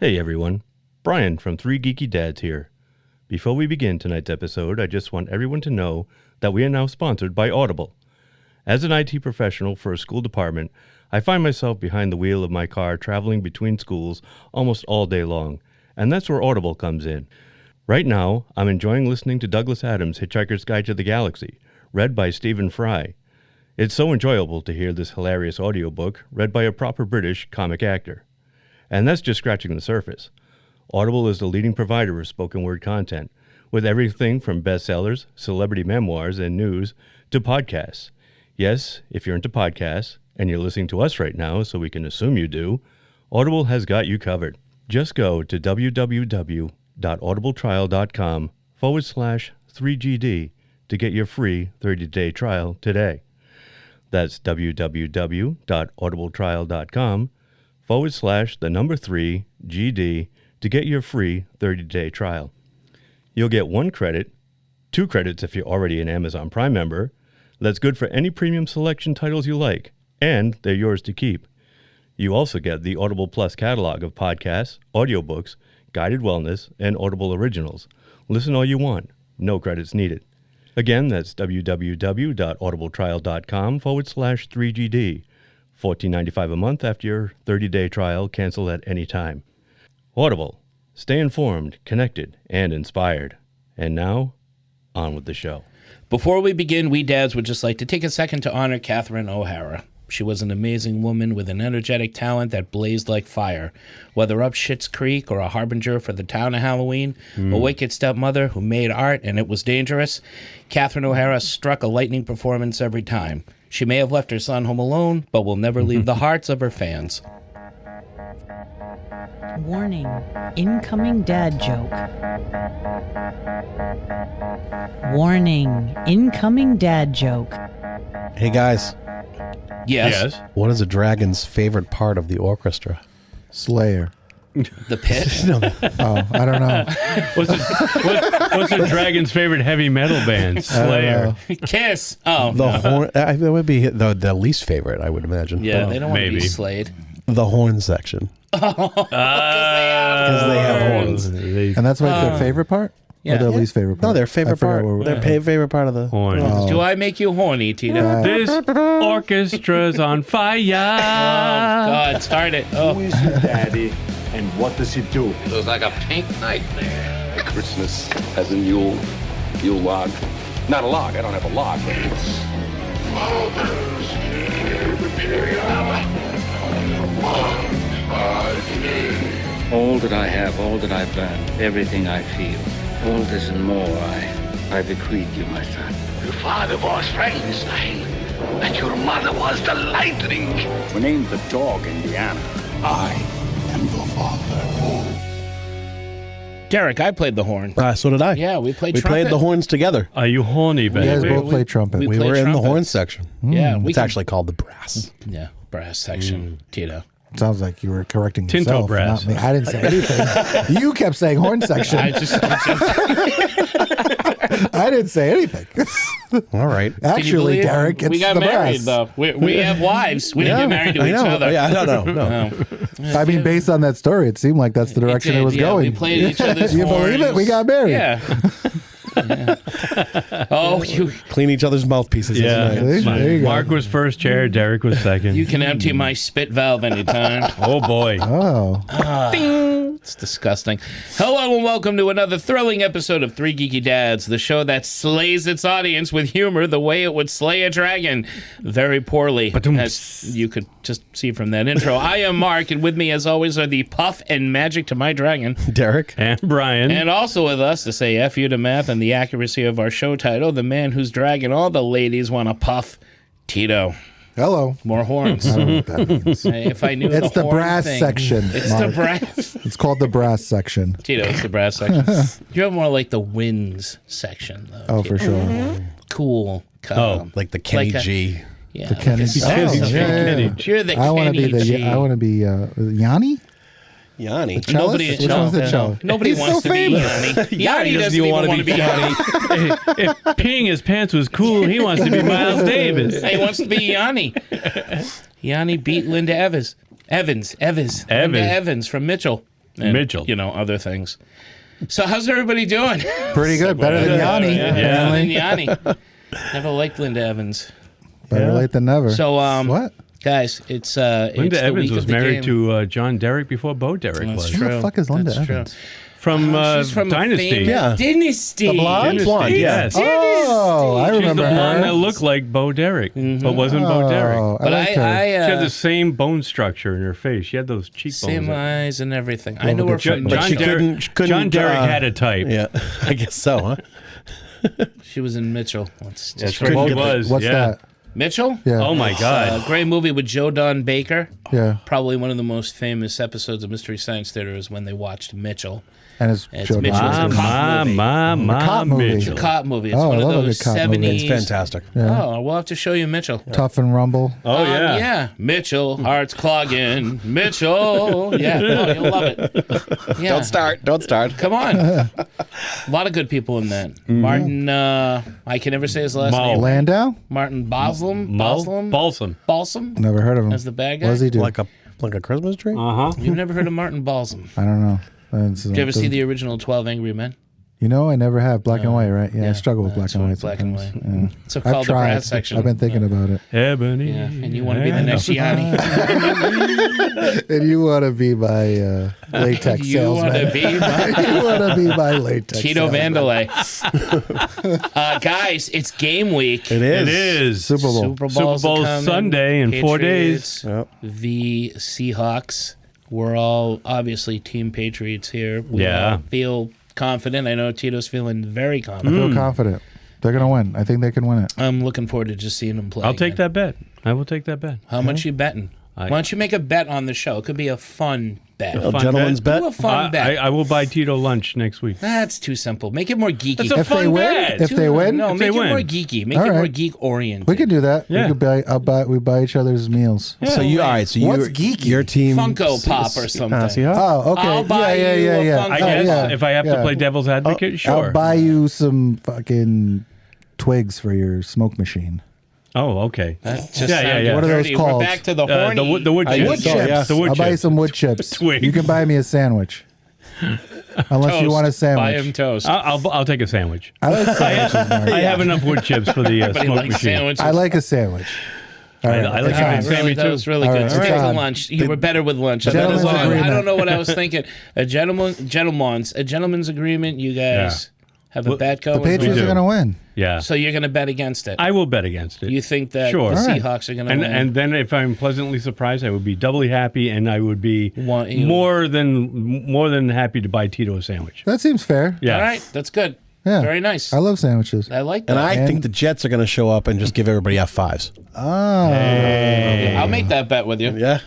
Hey everyone, Brian from 3 Geeky Dads here. Before we begin tonight's episode, I just want everyone to know that we are now sponsored by Audible. As an IT professional for a school department, I find myself behind the wheel of my car traveling between schools almost all day long, and that's where Audible comes in. Right now, I'm enjoying listening to Douglas Adams' Hitchhiker's Guide to the Galaxy, read by Stephen Fry. It's so enjoyable to hear this hilarious audiobook read by a proper British comic actor. And that's just scratching the surface. Audible is the leading provider of spoken word content, with everything from bestsellers, celebrity memoirs, and news to podcasts. Yes, if you're into podcasts, and you're listening to us right now, so we can assume you do, Audible has got you covered. Just go to www.audibletrial.com/3GD to get your free 30-day trial today. That's www.audibletrial.com/3GD to get your free 30-day trial. You'll get 1 credit, 2 credits if you're already an Amazon Prime member. That's good for any premium selection titles you like, and they're yours to keep. You also get the Audible Plus catalog of podcasts, audiobooks, guided wellness, and Audible originals. Listen all you want. No credits needed. Again, that's www.audibletrial.com/3GD. $14.95 a month after your 30-day trial. Cancel at any time. Audible. Stay informed, connected, and inspired. And now, on with the show. Before we begin, we dads would just like to take a second to honor Catherine O'Hara. She was an amazing woman with an energetic talent that blazed like fire. Whether up Schitt's Creek or a harbinger for the town of Halloween, a wicked stepmother who made art and it was dangerous, Catherine O'Hara struck a lightning performance every time. She may have left her son home alone, but will never leave the hearts of her fans. Warning, incoming dad joke. Warning, incoming dad joke. Hey guys. Yes. What is a dragon's favorite part of the orchestra? Slayer. The pit? I don't know. What's a dragon's favorite heavy metal band? Slayer. Kiss. Oh, The no. horn. That would be the least favorite, I would imagine. Yeah, they don't want to be maybe. slayed. The horn section. Because they have horns. And that's why it's their favorite part? Yeah. Or their least favorite part? No, their favorite part. Their favorite part of the Horn. Do I make you horny, Tito? This orchestra's on fire. Oh, God, start it. Who Oh, is your daddy, and what does he do? It was like a pink nightmare. Christmas has a Yule log. Not a log, I don't have a log, but it's... All that I have, all that I've learned, everything I feel, all this and more I bequeath you, my son. Your father was Frankenstein, and your mother was the Lightning. We named the dog Indiana. I am your father. Derek, I played the horn. So did I. Yeah, we played We trumpet. played the horns together. Are you horny, You guys baby? both play trumpet. We played were in the trumpet. horn section. Yeah, It's actually called the brass. Yeah, brass section, Tito. Sounds like you were correcting Tinto yourself. brass. Not me. I didn't say anything. You kept saying horn section. I just I didn't say anything. All right. Can you Actually, believe Derek, it's we got the married, brass. though. We have wives. We didn't get married to I each know. other. Yeah, I don't know. No. I mean, based on that story, it seemed like that's the direction it was yeah, going. We played each other's You believe it? horns. We got married. Yeah. Yeah. Oh, you Clean each other's mouthpieces. Yeah. Isn't it? There you go. Mark was first chair, Derek was second. you can empty my spit valve anytime. Oh boy. Oh. It's disgusting. Hello and welcome to another thrilling episode of 3 Geeky Dads, the show that slays its audience with humor the way it would slay a dragon. Very poorly, as you could just see from that intro. I am Mark, and with me, as always, are the puff and magic to my dragon. Derek. And Brian. And also with us to say F you to math and the accuracy of our show title, the man whose dragon all the ladies want to puff, Tito. Hello. More horns. I don't know what that means. If I knew It's the horn brass thing. section. It's Mark. the brass. It's called the brass section. Tito, it's the brass section. You have more like the winds section, though. Oh, Tito. for sure. Cool. Calm. Like the Kenny Like a- G. Yeah, The Kenny G. like a Oh, sausage. yeah. You're the I want to Kenny be G. I want to be Yanni. Yanni. Cellist? Nobody, Which one's the cello? Nobody He's wants so to be famous. Yanni. Yanni doesn't even want to be Yanni. If peeing his pants was cool, he wants to be Miles Davis. He wants to be Yanni. Yanni beat Linda Evans. Linda Evans from Mitchell. and, Mitchell. other things. So how's everybody doing? Pretty good. Better than Yanni. Better than Yanni. Never liked Linda Evans. Better late than never. So, what? Guys, it's Linda Evans was married to John Derek before Bo Derek was. True. Who the fuck is Linda That's Evans? True. From, She's from Dynasty. Dynasty. The blonde? Blonde, yes. Oh, I She's remember the one her. that looked like Bo Derek, but wasn't Bo Derek. Oh, But liked her. She had the same bone structure in her face. She had those cheekbones. same eyes and everything. I know a her good from John she Derek, couldn't, John Derek had a type. Yeah, I guess so, huh? She was in Mitchell. Let's just That's right. He was. What's yeah. that? Mitchell? Yeah. Oh my God. Great movie with Joe Don Baker. Yeah. Probably one of the most famous episodes of Mystery Science Theater is when they watched Mitchell. And it's It's Joe Mitchell. Dante. It's a cop movie. cop movie. It's Mitchell. a cop movie. It's Oh, one I of love a those good cop movie. 70s. It's fantastic. Oh, we'll have to show you Mitchell. Tough and Rumble. Oh yeah. Yeah. Mitchell, hearts clogging. Mitchell. Yeah. Oh, you'll love it. Yeah. Don't start. Come on. A lot of good people in that. Martin, I can never say his last name. Landau? Martin Balsam. Balsam. Never heard of him. As the bad guy? What does he do? Like a Christmas tree? You've never heard of Martin Balsam? I don't know. Did you ever see the original 12 Angry Men? You know, I never have. Black and white, right? Yeah, I struggle with black and white Black and sometimes. white. Yeah. So I've called the tried. brass section. I've been thinking about it. Ebony. Yeah, and you want to be the next Gianni. And you want to be my latex You salesman. want to be my You want to be my latex Tito salesman. Vandalay. Guys, it's game week. It is. It is. Super Bowl. Super Super Bowl's Bowl coming. Sunday in 4 days. Patriots v. Seahawks. We're all obviously Team Patriots here. We Yeah. all feel confident. I know Tito's feeling very I confident. feel confident. They're going to win. I think they can win it. I'm looking forward to just seeing them play. I'll take again. that bet. I will take that bet. How much you betting? Why don't you make a bet on the show? It could be a fun bet. A gentleman's bet? Do a fun bet. I will buy Tito lunch next week. That's too simple. Make it more geeky. That's a If they fun win, bet. if they win, No, If make they it more win. geeky. Make All it more right. geek oriented. we can do that. Yeah. We buy each other's meals. So you all right? So What's you geeky? your team Funko Pop or something. Seahawks? Oh, okay. I'll buy yeah, you a yeah. Funko I Oh, guess yeah. if I have to Yeah. play devil's advocate, sure. I'll buy you some fucking twigs for your smoke machine. Oh, okay. Just Yeah. sounded What are those dirty. called? We're back to the horny. The wood I chips. Wood so, chips. yeah. The wood I'll buy you chips. some wood chips. Twigs. You can buy me a sandwich. Unless you want a Buy him sandwich. toast. I'll take a sandwich. I like sandwiches, Mark. I have enough wood chips for the Everybody smoke likes machine. sandwiches. I like a sandwich. All right, I like it's a on. good Sammy, that too. was really All good. right, Stick it's to on. lunch. You were better with lunch. That Gentleman's is all. I agreement. don't know what I was thinking. A gentleman's agreement. You guys have a bet going. The Patriots do. are going to win. Yeah. So you're going to bet against it. I will bet against it. You think that Sure. the All right. Seahawks are going to and win? and then if I'm pleasantly surprised, I would be doubly happy, and I would be more than happy to buy Tito a sandwich. That seems fair. Yeah. All right, that's good. Yeah. Very nice. I love sandwiches. I like that. And I think the Jets are going to show up and just give everybody F5s. Oh. I'll make that bet with you. Yeah.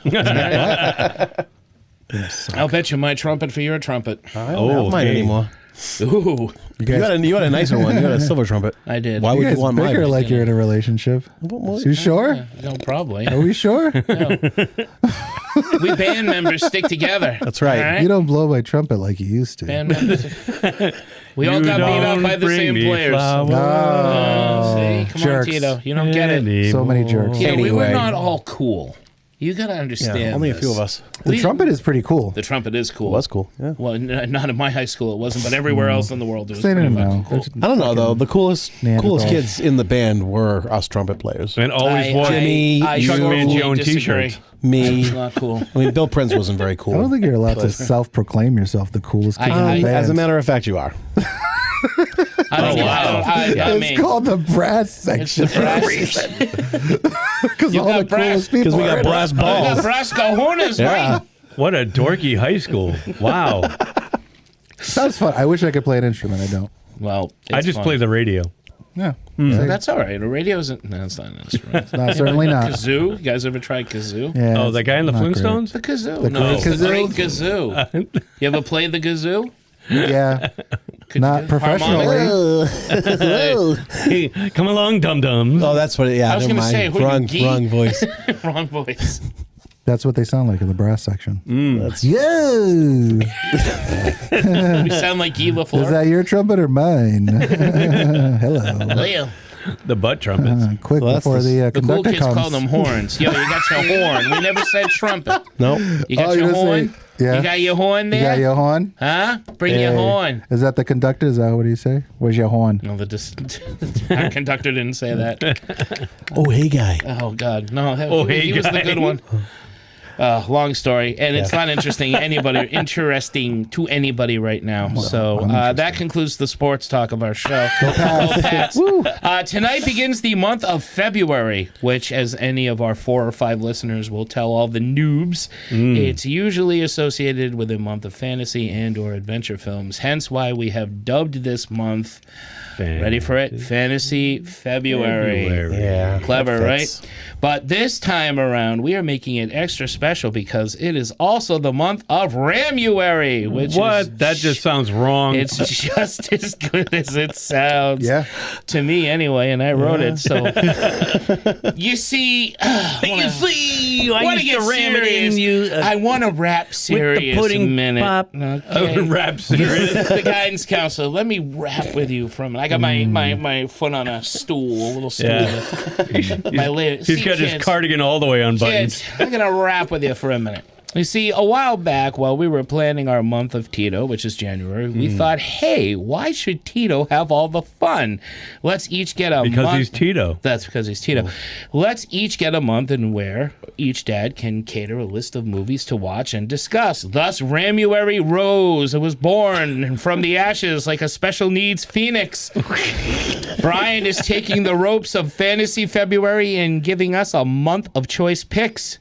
I'll bet you my trumpet for your trumpet. I don't have mine anymore. Ooh, You got a nicer one. You got a silver trumpet. I did. Why You would guys you want bigger mine? like you're in a relationship. You sure? No, probably. Are we sure? We band members stick together. That's right. All right? You don't blow my trumpet like you used to. Band members. We all got beat up by the same players. Oh, See, come jerks. on, Tito. You don't get it. So many jerks. Tito, we were Anyway. not all cool. You got to understand. Yeah, only a this. few of us. The trumpet is pretty cool. The trumpet is cool. It was cool. Yeah. Well, not in my high school it wasn't, but everywhere else in the world it was They pretty didn't fucking know. cool. I don't know though. The coolest Neanderthals. kids in the band were us trumpet players. And always wore Jimmy, Chuck sure Mangione fully disagree. t-shirts. Me. It's not cool. I mean, Bill Prince wasn't very cool. I don't think you're allowed to self-proclaim yourself the coolest kid in the band. As a matter of fact, you are. I don't know. It's called the brass section It's the for a brass reason. section. Because You all got the brass- coolest people Because we are got in it. brass I got balls. brass cojones, Yeah. right? What a dorky high school. Wow. Sounds fun. I wish I could play an instrument. I don't. Well, I it's just fun. play the radio. Yeah. That's all right. A radio isn't. No, it's not an instrument. No, certainly not. Kazoo. You guys ever tried kazoo? Yeah, Oh, the guy in the not great. Flintstones? The kazoo. The No, great the kazoo? great kazoo. You ever played the kazoo? Yeah. Could Not you- professionally. Hey, come along, dum-dums. Oh, that's what. Yeah, I was never gonna say, mind. who are you, Wrong, geek? wrong voice. Wrong voice. That's what they sound like in the brass section. That's Yo! We sound like Guy Lafleur. Is that your trumpet or mine? Hello. The butt trumpets. Quick Well, that's before the The cool conductor kids comes. call them horns. Yo, you got your horn. We never said trumpet. Nope. You got Oh, your you just horn? say- yeah. You got your horn there? You got your horn? Huh? Bring your Hey. horn. Is that the conductor? Is that what he say? Where's your horn? No, our conductor didn't say that. Oh, hey, guy. Oh, God. No, Oh, he, hey, he was the guy. good one. Long story, and it's not interesting to anybody right now. So that concludes the sports talk of our show. Go Pats. Tonight begins the month of February, which, as any of our 4 or 5 listeners will tell all the noobs, it's usually associated with a month of fantasy and or adventure films. Hence why we have dubbed this month, ready for it, Fantasy February. Yeah. Clever, that right? fits. But this time around, we are making it extra special because it is also the month of Ramuary, which What? is That just sounds wrong. it's just as good as it sounds. Yeah. To me, anyway, and I wrote it. So you see, I wanna used get to ram it in serious. you. I want to rap serious pudding a minute. pop. Okay. Rap serious. The guidance counselor, let me rap with you for a minute. I got my foot on a stool, a little stool. Yeah. My latest. He's got his cardigan all the way unbuttoned. Kids, I'm gonna rap with you for a minute. You see, a while back, while we were planning our month of Tito, which is January, we thought, hey, why should Tito have all the fun? Let's each get a Because month. he's Tito. That's because he's Tito. Let's each get a month in where each dad can cater a list of movies to watch and discuss. Thus, Ramuary rose. It was born from the ashes like a special needs phoenix. Brian is taking the ropes of Fantasy February and giving us a month of choice picks.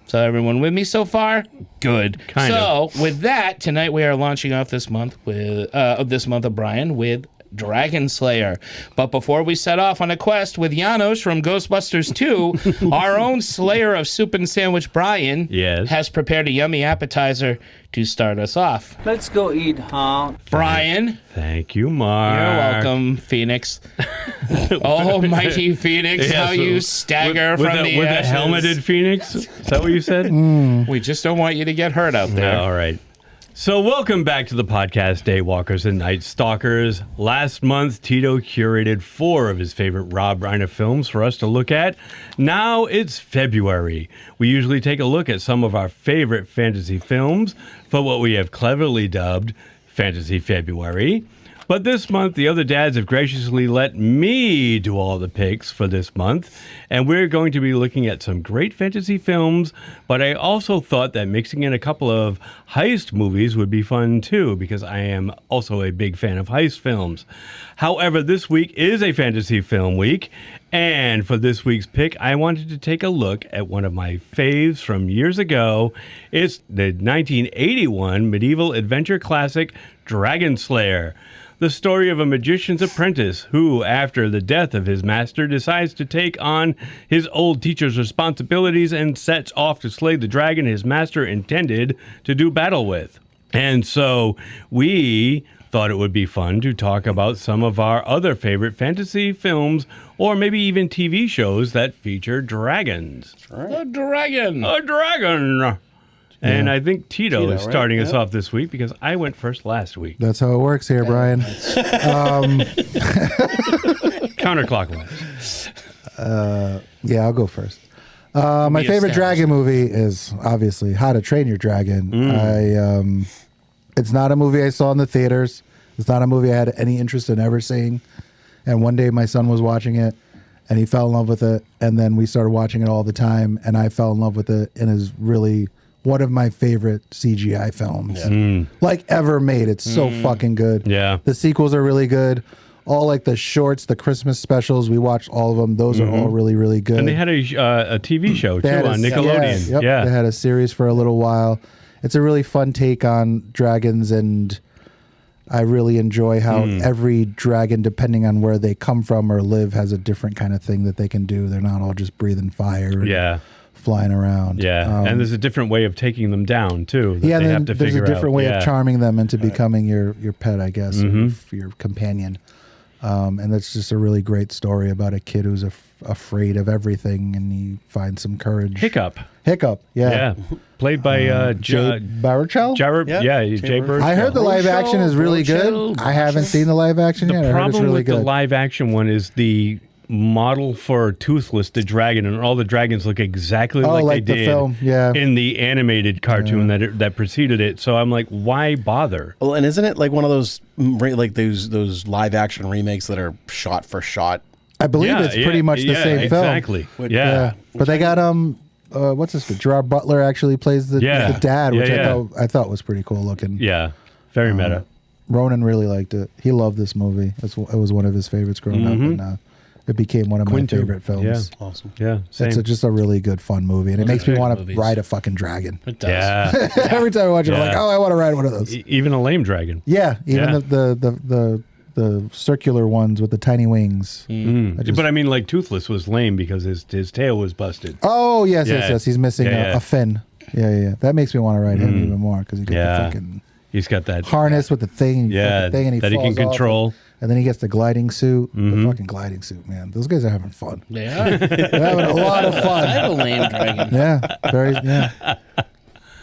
So everyone with me so far? Good. Kind of. With that, tonight we are launching off this month of Brian with Dragonslayer. But before we set off on a quest with Janos from Ghostbusters 2, our own slayer of soup and sandwich, Brian, Yes. has prepared a yummy appetizer to start us off. Let's go eat, huh? Brian, Thank you, Mark. you're welcome, Phoenix. Oh, mighty Phoenix, how you stagger with from the with ashes. a helmeted phoenix? Is that what you said? We just don't want you to get hurt out there. All right. So welcome back to the podcast, Daywalkers and Night Stalkers. Last month, Tito curated 4 of his favorite Rob Reiner films for us to look at. Now it's February. We usually take a look at some of our favorite fantasy films for what we have cleverly dubbed Fantasy February. But this month, the other dads have graciously let me do all the picks for this month, and we're going to be looking at some great fantasy films, but I also thought that mixing in a couple of heist movies would be fun too, because I am also a big fan of heist films. However, this week is a fantasy film week, and for this week's pick, I wanted to take a look at one of my faves from years ago. It's the 1981 medieval adventure classic, Dragonslayer. The story of a magician's apprentice who, after the death of his master, decides to take on his old teacher's responsibilities and sets off to slay the dragon his master intended to do battle with. And so we thought it would be fun to talk about some of our other favorite fantasy films or maybe even TV shows that feature dragons. A dragon. A dragon! And I think Tito is starting us off this week because I went first last week. That's how it works here, Brian. Counterclockwise. Yeah, I'll go first. My favorite dragon movie is obviously How to Train Your Dragon. It's not a movie I saw in the theaters. It's not a movie I had any interest in ever seeing. And one day my son was watching it, and he fell in love with it. And then we started watching it all the time, and I fell in love with it, and is really one of my favorite CGI films like ever made. It's so fucking good. Yeah. The sequels are really good. All like the shorts, the Christmas specials, we watched all of them. Those are all really, really good. And they had a TV show, too, on Nickelodeon. Yeah, they had a series for a little while. It's a really fun take on dragons, and I really enjoy how every dragon, depending on where they come from or live, has a different kind of thing that they can do. They're not all just breathing fire and flying around. Yeah, and there's a different way of taking them down, too, that they have to there's figure a different out. way of charming them into becoming your pet, I guess, or your companion. And that's just a really great story about a kid who's afraid of everything, and he finds some courage. Hiccup, yeah. Played by Jay Baruchel? Jay Baruchel. I heard the live action is really good. I haven't seen the live action yet. I heard it's The problem really with good. the live action one is the model for Toothless the dragon, and all the dragons look exactly like they the did film, in the animated cartoon that preceded it. So I'm like, why bother? Well, and isn't it like one of those like those live action remakes that are shot for shot? I believe it's pretty much the same film. Exactly. But they got what's this? Gerard Butler actually plays the dad, which I thought was pretty cool looking. Yeah, very meta. Ronan really liked it. He loved this movie. It was one of his favorites growing up, and it became one of my favorite films. Yeah, Awesome. Yeah, same. It's just a really good, fun movie, and it makes me want to ride a fucking dragon. It does. Yeah, Every time I watch it, I'm like, oh, I want to ride one of those. Even a lame dragon. Yeah, even the circular ones with the tiny wings. But I mean, like Toothless was lame because his tail was busted. Oh yes. He's missing a fin. Yeah. That makes me want to ride him even more because he got the fucking. He's got that harness with the thing. And he that he can control. And then he gets the gliding suit. The fucking gliding suit, man. Those guys are having fun. They are. They're having a lot of fun. I have a lame dragon. Yeah.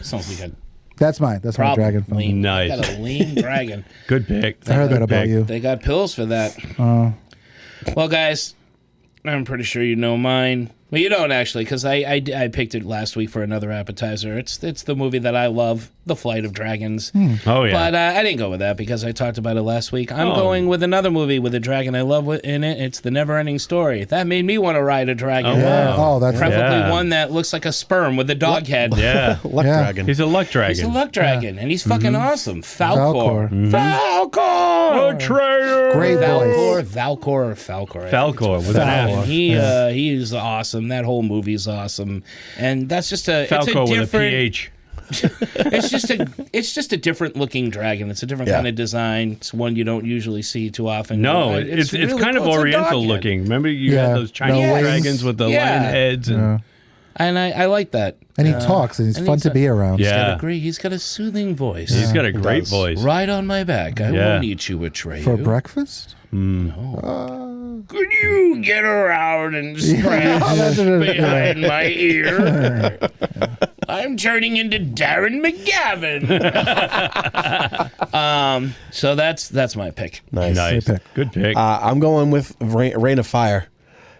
Sounds like a That's mine. That's my dragon film. lame. Nice. I got a lame dragon. Good pick. I heard that about you. They got pills for that. Well, guys, I'm pretty sure you know mine. Well, you don't actually, because I picked it last week for another appetizer. It's the movie that I love, The Flight of Dragons. Oh, yeah. But I didn't go with that because I talked about it last week. I'm going with another movie with a dragon I love in it. It's The Never-Ending Story. That made me want to ride a dragon. Oh, wow. Oh, that's Preferably one that looks like a sperm with a dog head. Yeah. Luck dragon. He's a luck dragon. He's a luck dragon, and he's fucking awesome. Falcor. A traitor. Great voice. Falcor with an F. He's awesome. That whole movie's awesome, and that's just Falco it's a with a different. PH. it's just a different looking dragon. It's a different kind of design. It's one you don't usually see too often. No, it's really kind of cool. It's a Oriental dog looking. Remember you had those Chinese dragons with the lion heads and I like that. And he talks, and he's fun to be around. He's got a soothing voice. He's got a great voice. Right on my back. I won't eat you, Atreyu. For breakfast? No. Could you get around and scratch behind my ear? I'm turning into Darren McGavin. So that's my pick. Nice. Good pick. I'm going with Reign of Fire.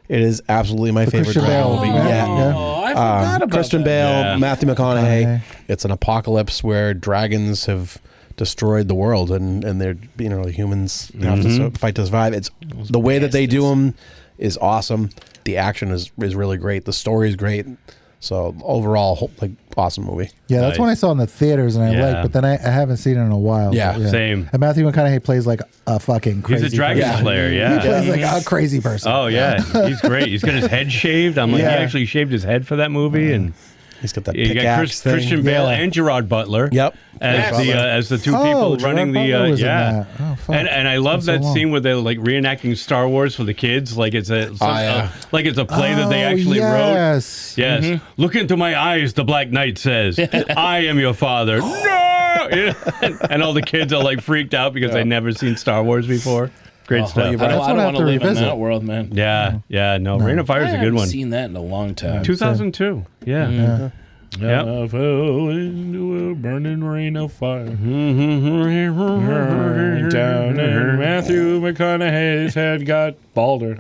It is absolutely my favorite Christian dragon Bale. movie. I forgot about Christian that. Bale, Matthew McConaughey. It's an apocalypse where dragons have destroyed the world, and they're humans have to fight to survive. It's the way that they do them is awesome. The action is really great. The story is great. So overall, awesome movie. Yeah, that's one I saw in the theaters and I liked, but then I haven't seen it in a while. Yeah, same. And Matthew McConaughey plays like a fucking crazy He's a Dragonslayer, He plays like a crazy person. Oh, yeah. He's great. He's got his head shaved. I'm like, he actually shaved his head for that movie. And he's got that you got Christian Bale and Gerard Butler. Yep. As the two people running the and I love that scene where they're like reenacting Star Wars for the kids, like it's a play that they actually wrote. Yes. Look into my eyes, the Black Knight says. I am your father. No. And all the kids are like freaked out because they've never seen Star Wars before. Great stuff. I don't want to live in that world, man. Yeah. No. Reign of Fire is a good one. I haven't seen that in a long time. 2002. Yeah. I fell into a burning rain of fire. Down and Matthew McConaughey's head got balder.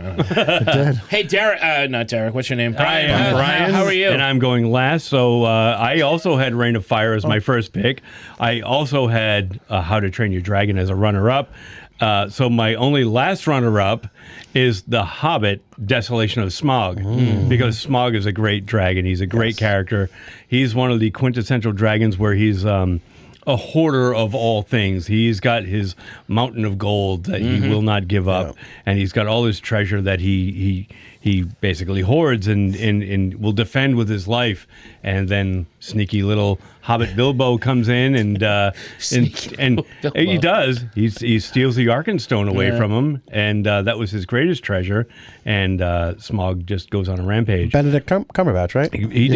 Hey, Derek. Not Derek. What's your name? Brian. Hi, I'm Brian. How are you? And I'm going last. So I also had Reign of Fire as my first pick. I also had How to Train Your Dragon as a runner-up. So my only last runner-up is The Hobbit, Desolation of Smaug, because Smaug is a great dragon. He's a great character. He's one of the quintessential dragons where he's a hoarder of all things. He's got his mountain of gold that he will not give up, and he's got all his treasure that he basically hoards and will defend with his life. And then sneaky little Hobbit Bilbo comes in and he does. He steals the Arkenstone away from him, and that was his greatest treasure. And Smaug just goes on a rampage. Benedict Cumberbatch, right? He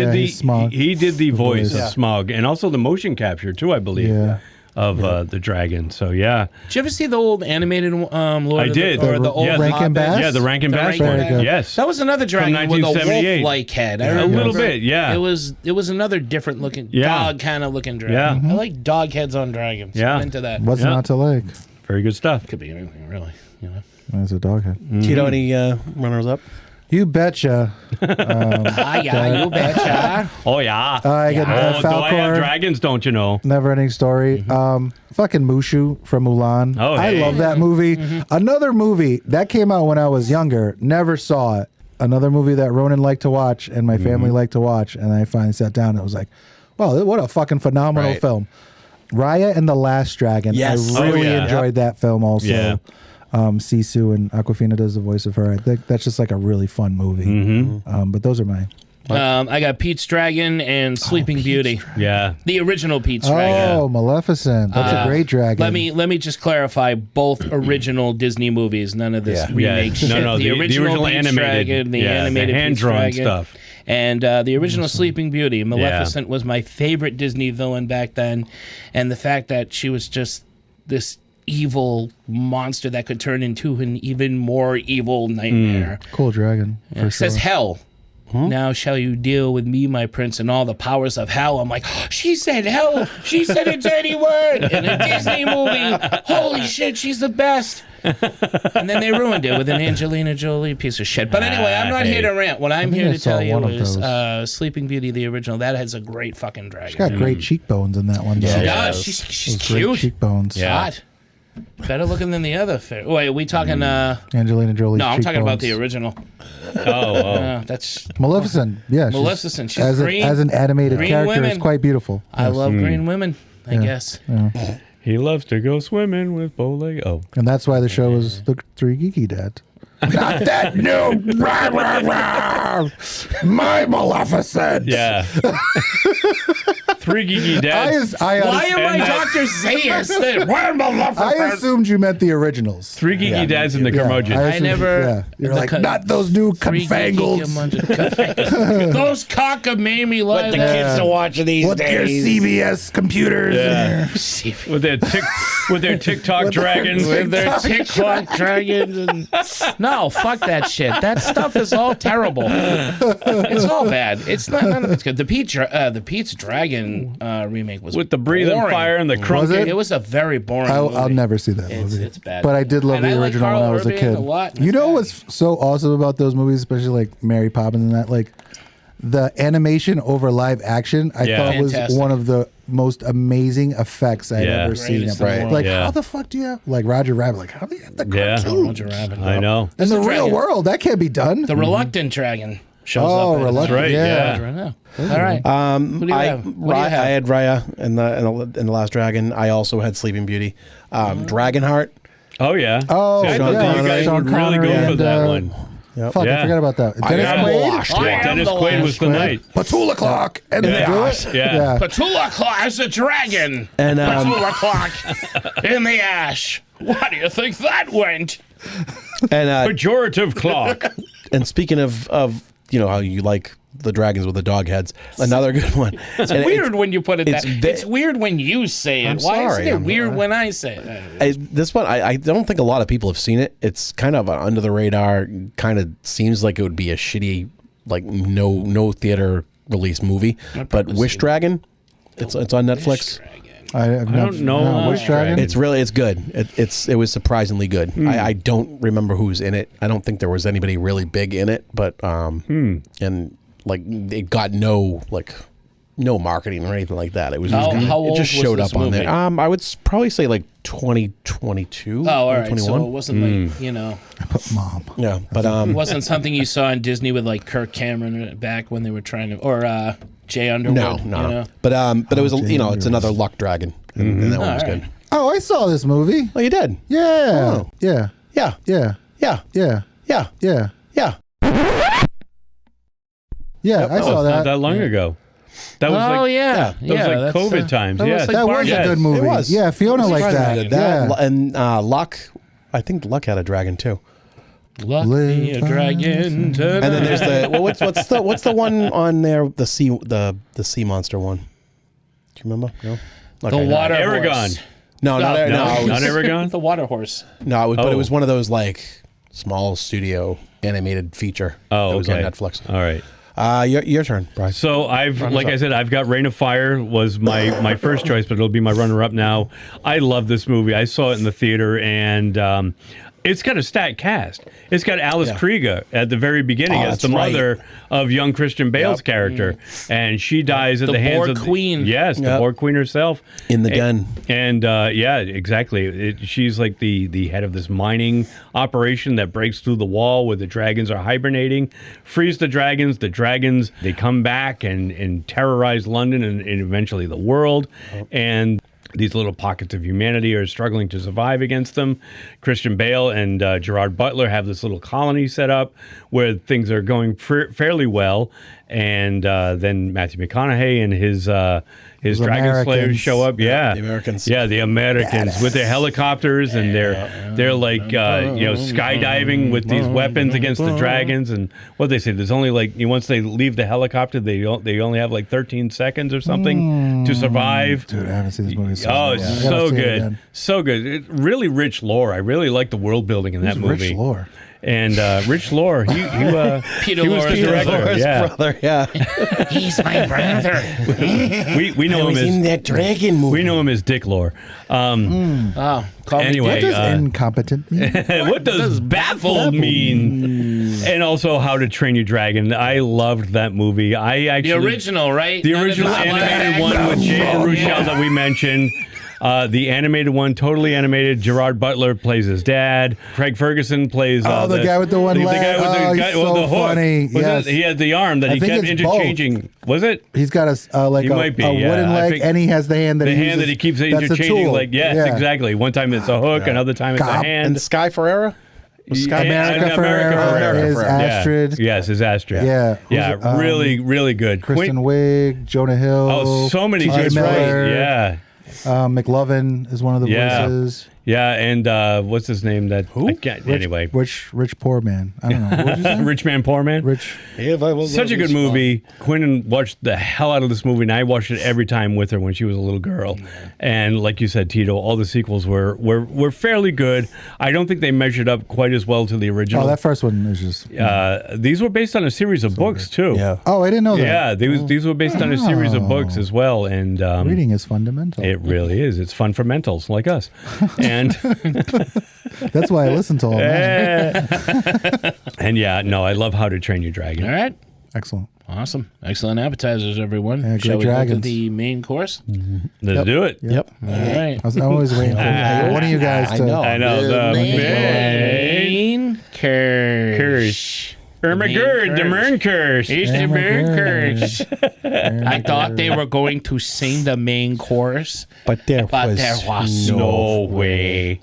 did the voice of Smaug, and also the motion capture too, I believe. Yeah. Of the dragon. So yeah. Did you ever see the old animated Lord I did. The old Rankin Bass? Yeah, the Rankin Bass one. Yes. That was another dragon with a wolf-like head. A little bit, yeah. It was another different looking dog kind of looking dragon. I like dog heads on dragons. Yeah. I'm into that. What's not to like? Very good stuff. Could be anything, really. You know. That's a dog head. Tito, any runners up? You betcha. Yeah, you betcha. Oh, yeah. I get do I have Falcor. dragons, don't you know? Never ending story. Fucking Mushu from Mulan. Oh, I hey. love that movie. Another movie that came out when I was younger. Never saw it. Another movie that Ronan liked to watch and my family liked to watch. And I finally sat down and it was like, wow, what a fucking phenomenal film. Raya and the Last Dragon. Yes. I really Oh, yeah. enjoyed that film also. Yeah. Sisu and Aquafina does the voice of her. I think that's just like a really fun movie. But those are mine. I got Pete's Dragon and Sleeping Beauty. Yeah. The original Pete's Dragon. Oh, Maleficent. That's a great dragon. Let me just clarify both original Disney movies. None of this remake shit. No, the original Pete's animated, Dragon, the the animated hand-drawn Pete's Dragon, stuff. and the original Sleeping Beauty. Maleficent was my favorite Disney villain back then, and the fact that she was just this evil monster that could turn into an even more evil nightmare. Cool dragon. Yeah. It says hell. Now shall you deal with me, my prince, and all the powers of hell. I'm like, she said hell. She said a dirty word in a Disney movie. Holy shit, she's the best. And then they ruined it with an Angelina Jolie piece of shit. But anyway, I'm not here to rant. What I'm here I to tell saw you one of is those. Sleeping Beauty, the original. That has a great fucking dragon. She's got great cheekbones in that one. She though. does. She's Those great cute. cheekbones. Hot. Better looking than the other. Wait, are we talking? Angelina Jolie. No, I'm talking about the cheekbones. original. That's Maleficent. Yeah, Maleficent. She's as, green. as an animated Green character, women. is quite beautiful. I love green women, I guess. He loves to go swimming with bow leg. Oh. And that's why the show is the Three Geeky Dad. Not that new. My Maleficent. Yeah. Three geeky dads. Why am I Dr. Zayas? I assumed you meant the originals. Three geeky dads in the curmudgeon. I I assumed- never. Yeah. You're the like, co- not those new Three geeky confangles. Those cockamamie live. kids to watch these With your CBS computers. Yeah. With their TikTok dragons. With their TikTok dragons and no, fuck that shit. That stuff is all terrible. It's all bad. It's not none of it's good. The Pete's Dragon remake was With the breathing boring. fire and the Was crunking. It was a very boring. I'll movie. never see that It's- movie. it's bad. But I did love And the I like original when Carl I was a Urban kid. a lot, and You it's know bad. what's so awesome about those movies, especially like Mary Poppins and that? Like the animation over live action, I Yeah. thought Fantastic. was one of the most amazing effects I'd Yeah. ever seen. Greatest in the world. Like, Yeah. how the fuck do you have? Like Roger Rabbit, like, how do you have the Yeah. cartoon? Roger Rabbit. I know. In the It's a real dragon. world, that can't be done. The reluctant dragon shows Oh, up. Reluctant, right, yeah. Right now. All right. Who do you have? What do you I have? had Raya and the Last Dragon. I also had Sleeping Beauty. Dragonheart. Oh, yeah. Oh, See, I thought yeah. that you guys Sean would really Connery go for and, that one. Fuck, Yeah. I forgot about that. Dennis am Quaid? washed. Yeah, Dennis Quaid was the knight. Petula Clock. And Yeah. do it? Yeah. Petula Clock is a dragon. And Petula Clock in the ash. How do you think that went? and Pejorative clock. and speaking of how you like the dragons with the dog heads, another good one. It's weird when you put it it's that. ve- It's weird when you say it. I'm Why sorry, isn't it I'm- weird when I say it? This one, I don't think a lot of people have seen it. It's kind of an under the radar. Kind of seems like it would be a shitty, like no theater release movie. But Wish Dragon, it's on Netflix. I don't know Wish Wish Dragon? Dragon. It's good. It was surprisingly good. I don't remember who's in it. I don't think there was anybody really big in it, but and like it got no marketing or anything like that. It was just, How it old just was showed this up on movie? there. I would probably say like 2022. Oh, all right. 2021. So it wasn't like, Mom. Yeah, but it wasn't something you saw in Disney with like Kirk Cameron back when they were trying to, or Jay Underwood. no. But it was it's another luck dragon, and that one was good. Oh, I saw this movie. Oh, you did? Yeah. Oh. Yeah. Yeah, Yeah. yeah, Yeah. yeah, Yeah. yeah. Yeah, I saw Not that. that long ago. That was Oh like yeah, that was like that's, COVID times. that was Yeah, like That was Barney. a good movie. It was. Yeah, Fiona liked that. That Yeah. and Luck. I think Luck had a dragon too. Luck me a dragon. And then there's the what's the one on there? The sea monster one. Do you remember? No. the Okay, no. water Aragon. horse. No, not No, No, it not was- Aragon. The water horse. No, but Oh. it was one of those like small studio animated feature. Oh, that was okay. on Netflix. All right. Your turn, Bryce. So I said, I've got Reign of Fire was my first choice, but it'll be my runner-up now. I love this movie. I saw it in the theater, and It's got a stacked cast. It's got Alice Krieger at the very beginning as that's the mother of young Christian Bale's character, and she dies at the hands Boar of Queen. Yes, the Boar Queen herself In the den. And yeah, exactly. She's like the head of this mining operation that breaks through the wall where the dragons are hibernating, frees the dragons. The dragons, they come back and terrorize London and eventually the world, and these little pockets of humanity are struggling to survive against them. Christian Bale and Gerard Butler have this little colony set up where things are going fairly well. And then Matthew McConaughey and his Dragonslayers show up. Yeah, the Americans. Yeah, the Americans with their helicopters and they're like skydiving with these weapons against the dragons. And what they say, there's only like once they leave the helicopter, they only have like 13 seconds or something to survive. Dude, I haven't seen this movie. It's so good, so good. Really rich lore. I really like the world building in that movie. Rich lore. And Rich Lore, he was the director. Brother, yeah. He's my brother. we know him as in that dragon movie. We know him as Dick Lore. Call me Anyway, What does incompetent mean? what does baffled mean? And also How to Train Your Dragon. I loved that movie. The original, right? The original animated one with Jay Baruchel that we mentioned. The animated one, totally animated. Gerard Butler plays his dad. Craig Ferguson plays the guy with the one leg. The guy with the hook. Funny. Yes. He had the arm that he kept interchanging. Both. Was it? He's got a wooden leg, and he has the hand that the he hand uses. that he keeps That's interchanging. a tool. Exactly. One time it's a hook, another time it's a hand. And Sky Ferreira? America Ferrera is Astrid. Yes, is Astrid. Yeah. Really, really good. Kristen Wiig, Jonah Hill. Oh, so many T.J. good Miller. roles. Yeah. McLovin is one of the voices. Yeah, and what's his name? That who? Anyway, Rich Poor Man. I don't know. What did you say? Rich Man, Poor Man. Rich. Such a good movie. Quinn watched the hell out of this movie, and I watched it every time with her when she was a little girl. And like you said, Tito, all the sequels were fairly good. I don't think they measured up quite as well to the original. Oh, that first one is just. These were based on a series of books too. Yeah. Oh, I didn't know that. Yeah, these were based on a series of books as well. And reading is fundamental. It really is. It's fun for mentals like us. And that's why I listen to all that. And I love How to Train Your Dragon. All right. Excellent. Awesome. Excellent appetizers, everyone. Yeah, Shall we dragons. look at the main course? Let's do it. Yep. All right. I'm always waiting for one of you guys to. I know. The main course. Ermagerd, the Mern curse. It's the main course. I thought they were going to sing the main chorus, But there was no way.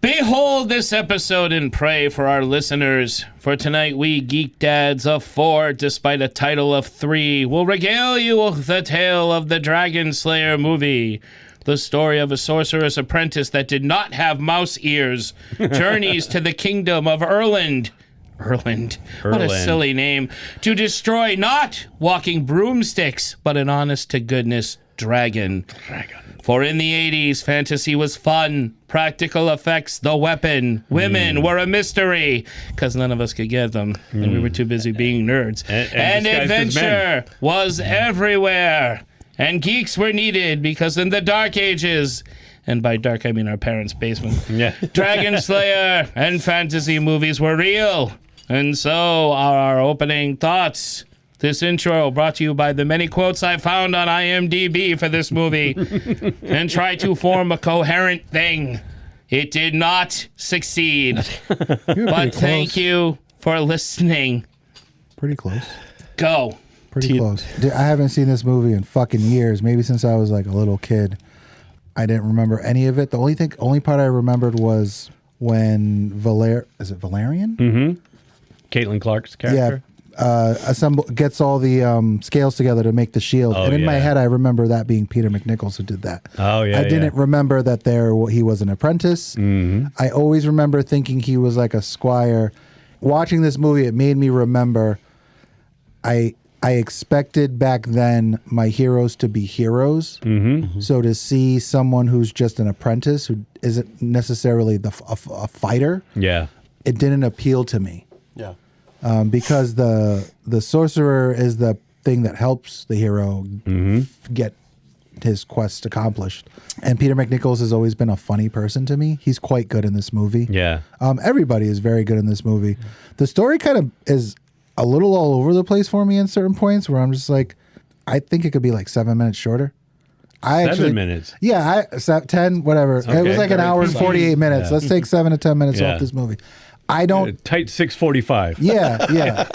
Behold this episode and pray for our listeners. For tonight we Geek Dads of 4, despite a title of 3, will regale you with the tale of the Dragonslayer movie. The story of a sorcerer's apprentice that did not have mouse ears journeys to the kingdom of Erland. What a silly name. To destroy not walking broomsticks, but an honest-to-goodness dragon. For in the 80s, fantasy was fun. Practical effects, the weapon. Women were a mystery, because none of us could get them, and we were too busy being nerds. And adventure was everywhere. And geeks were needed, because in the Dark Ages, and by dark I mean our parents' basement, Dragonslayer and fantasy movies were real. And so are our opening thoughts. This intro brought to you by the many quotes I found on IMDb for this movie and try to form a coherent thing. It did not succeed. But thank you for listening. Pretty close. Go. Pretty close. Dude, I haven't seen this movie in fucking years. Maybe since I was like a little kid. I didn't remember any of it. The only part I remembered was when is it Valerian? Mm-hmm. Caitlin Clark's character. Yeah. Gets all the scales together to make the shield. And in my head, I remember that being Peter MacNicol who did that. Oh, yeah. I didn't remember that he was an apprentice. Mm-hmm. I always remember thinking he was like a squire. Watching this movie, it made me remember I expected back then my heroes to be heroes. Mm-hmm. So to see someone who's just an apprentice who isn't necessarily a fighter, it didn't appeal to me. Yeah. Because the sorcerer is the thing that helps the hero get his quest accomplished. And Peter MacNicol has always been a funny person to me. He's quite good in this movie. Yeah. Everybody is very good in this movie. The story kind of is a little all over the place for me in certain points where I'm just like, I think it could be like 7 minutes shorter. 7 minutes. Yeah, 10, whatever. Okay, It was like an hour and 48 minutes. Let's take 7 to 10 minutes off this movie. I don't tight 6:45. Yeah.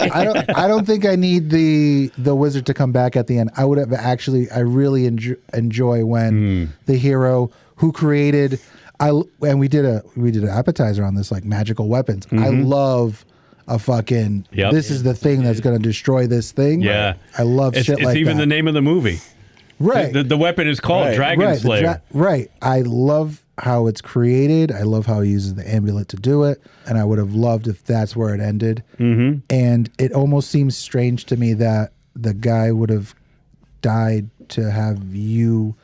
I don't think I need the wizard to come back at the end. I would have I really enjoy when the hero who created and we did an appetizer on this, like magical weapons. I love a fucking this is the thing that's going to destroy this thing. Yeah. I love shit like that. It's even the name of the movie. Right. The weapon is called Dragonslayer. Right. I love how it's created. I love how he uses the amulet to do it. And I would have loved if that's where it ended. Mm-hmm. And it almost seems strange to me that the guy would have died to have you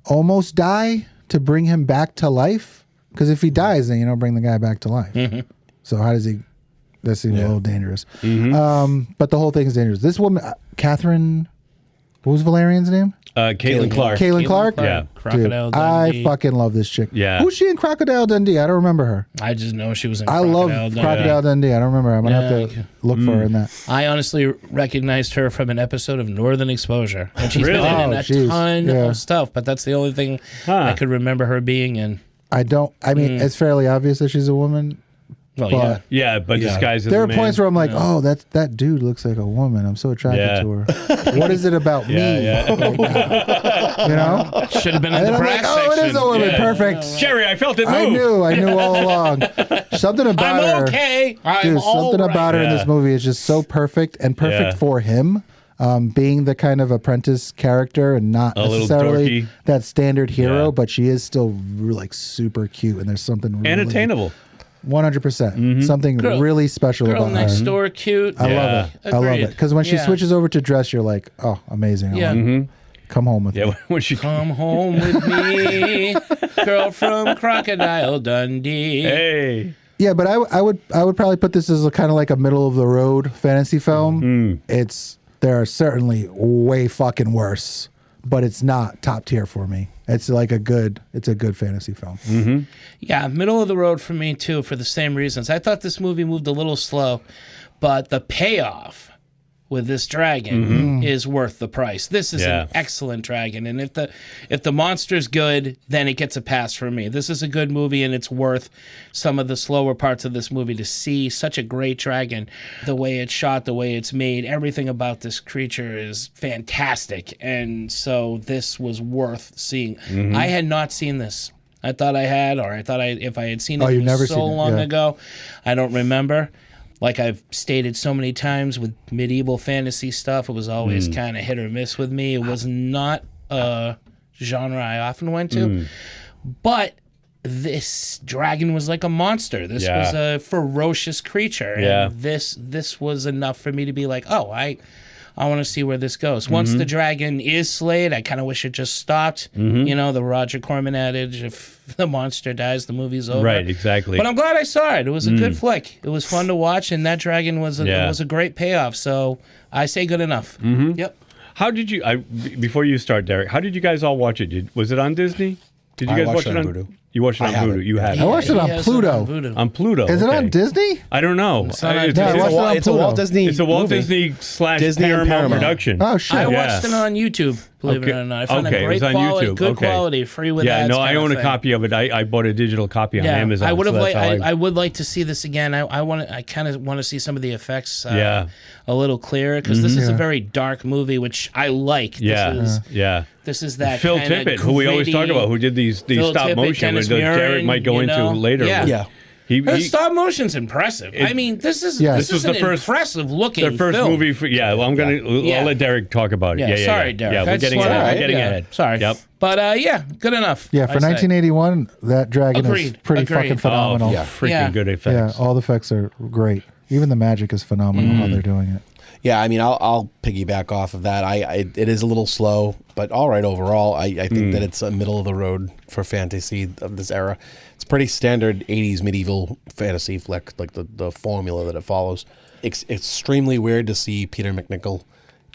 almost die to bring him back to life. Because if he dies, then you don't bring the guy back to life. Mm-hmm. So how does he... That seems a little dangerous. Mm-hmm. But the whole thing is dangerous. This woman, Catherine... What was Valerian's name? Caitlin Clark. Caitlin Clark? Yeah. Crocodile Dude, Dundee. I fucking love this chick. Yeah. Who's she in Crocodile Dundee? I don't remember her. I just know she was in I Crocodile love Dundee. Crocodile Dundee. I don't remember her. I'm going to have to look for her in that. I honestly recognized her from an episode of Northern Exposure. And she's Really? been in a ton Yeah. of stuff, but that's the only thing I could remember her being in. I mean, it's fairly obvious that she's a woman. Well, But Yeah, but disguised as there a are man. points where I'm like, oh, that dude looks like a woman. I'm so attracted to her. What is it about me? Right now? You know? Should have been in And the then I'm brass like, oh, it is a section. woman. Perfect. Jerry, I felt it move. I knew all along. Something about her. I'm okay. Dude, something all right. about her in this movie is just so perfect and perfect for him. Being the kind of apprentice character and not little necessarily dorky. that standard hero, Yeah. but she is still like super cute and there's something really And attainable. 100%. Something really special Girl about next her. door, cute. I love it. I love it. Because when she switches over to dress, you're like, oh, amazing. Yeah. Come home with me. Yeah, when she Come home with me, girl from Crocodile Dundee. Hey. Yeah, but I would probably put this as a kind of like a middle of the road fantasy film. There are certainly way fucking worse, but it's not top tier for me. It's like a good fantasy film. Yeah, middle of the road for me too, for the same reasons. I thought this movie moved a little slow, but the payoff with this dragon is worth the price. This is an excellent dragon, and if the monster's good, then it gets a pass for me. This is a good movie, and it's worth some of the slower parts of this movie to see such a great dragon. The way it's shot, the way it's made, everything about this creature is fantastic, and so this was worth seeing. I had not seen this. I thought I had, or I thought if I had seen it, you've was never so seen it, long yeah. ago. I don't remember. Like I've stated so many times with medieval fantasy stuff, it was always kind of hit or miss with me. It was not a genre I often went to. But this dragon was like a monster. This was a ferocious creature. Yeah. And this was enough for me to be like, oh, I want to see where this goes. Once the dragon is slayed, I kind of wish it just stopped. You know, the Roger Corman adage, if the monster dies, the movie's over. Right, exactly. But I'm glad I saw it. It was a good flick. It was fun to watch, and that dragon was a great payoff. So I say good enough. Yep. How did you, before you start, Derek, how did you guys all watch it? Was it on Disney? Did you guys watch it on Vudu? You watched it on Vudu. You had I watched it on He has Pluto. Vudu. on Pluto. Is it okay. on Disney? I don't know. It's not on It's- No, I it's- watched it on It's a Pluto. Walt Disney. It's a Walt movie. Disney / Disney and Paramount Paramount. production. Oh shit! I Yeah. watched it on YouTube, believe it Okay. or not. I found Okay, a it great was on quality, YouTube. good Okay. quality, free with Yeah, ads. no, I kind of own a thing. copy of it. I bought a digital copy on Amazon. I would have so liked. that's how I would like to see this again. I kind of want to see some of the effects. A little clearer because this is a very dark movie, which I like. This is that Phil kinda Tippett, who we always talk gritty- about, who did these Phil stop Tippett, motion, Dennis that Derek Muren, might go you into know? later. Yeah. He The stop motion's impressive. I mean, this is this was is the an first- impressive looking their first film. movie. Well, I'm gonna. I'll let Derek talk about it. Yeah, sorry, Derek. Yeah, I we're just getting wanna- ahead. We're getting yeah, ahead. Sorry. Yep. But good enough. Yeah, for I say. 1981, that dragon is Agreed. pretty Agreed. fucking phenomenal. Oh, freaking Yeah. good Yeah, effects. all the effects are great. Even the magic is phenomenal how they're doing it. Yeah, I mean, I'll piggyback off of that. It is a little slow, but all right overall. I think that it's a middle of the road for fantasy of this era. It's pretty standard 80s medieval fantasy flick, like the formula that it follows. It's extremely weird to see Peter MacNicol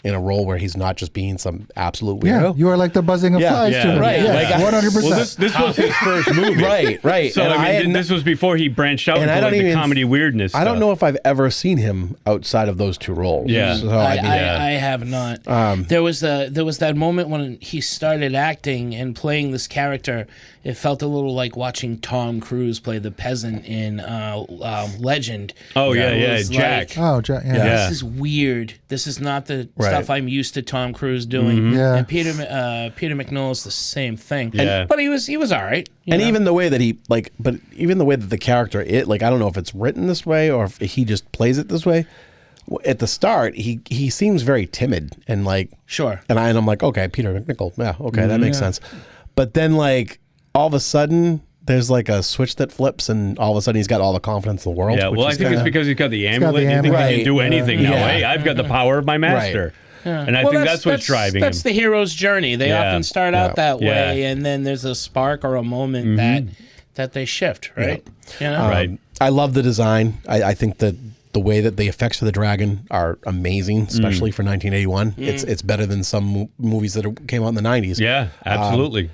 in a role where he's not just being some absolute Yeah, weirdo. you are like the buzzing of flies to him. right. Yeah, Like, 100%. Well, this was his first movie. Right. So, And I mean, this was before he branched out and into I don't like the even- comedy weirdness I don't stuff. know if I've ever seen him outside of those two roles. Yeah. So, I mean, I have not. There was that moment when he started acting and playing this character. It felt a little like watching Tom Cruise play the peasant in Legend. Oh, It yeah, was Jack. Oh, yeah. This is weird. This is not the stuff I'm used to Tom Cruise doing. Mm-hmm. Yeah. And Peter MacNicol is the same thing. Yeah. But he was all right. and even the way that even the way that the character, I don't know if it's written this way or if he just plays it this way. At the start, he seems very timid and like Sure. and I'm like, okay, Peter MacNicol, yeah, okay, that makes sense. But then like all of a sudden, there's like a switch that flips, and all of a sudden he's got all the confidence in the world. Yeah, which well, I is think it's kinda- because he's got the got amulet. the You think he amulet. can do anything now. Yeah. Hey, I've got the power of my master. And I think that's what's driving That's him. the hero's journey. They Yeah. often start out that Yeah. way, and then there's a spark or a moment that they shift, right? You know? Right. I love the design. I think that the way that the effects for the dragon are amazing, especially for 1981. It's better than some movies that came out in the 90s. Yeah, absolutely.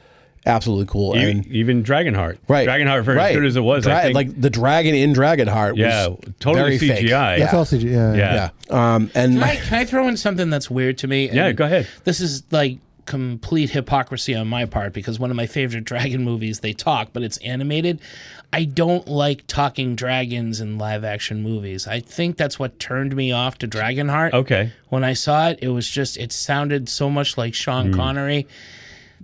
Absolutely cool. Even Dragonheart. Right. Dragonheart, for as good as it was, I think. like the dragon in Dragonheart was totally very CGI. fake. That's all CG. Yeah. Yeah. And Can I throw in something that's weird to me? Yeah, And go ahead. This is like complete hypocrisy on my part because one of my favorite dragon movies, they talk, but it's animated. I don't like talking dragons in live action movies. I think that's what turned me off to Dragonheart. Okay. When I saw it, it sounded so much like Sean Connery.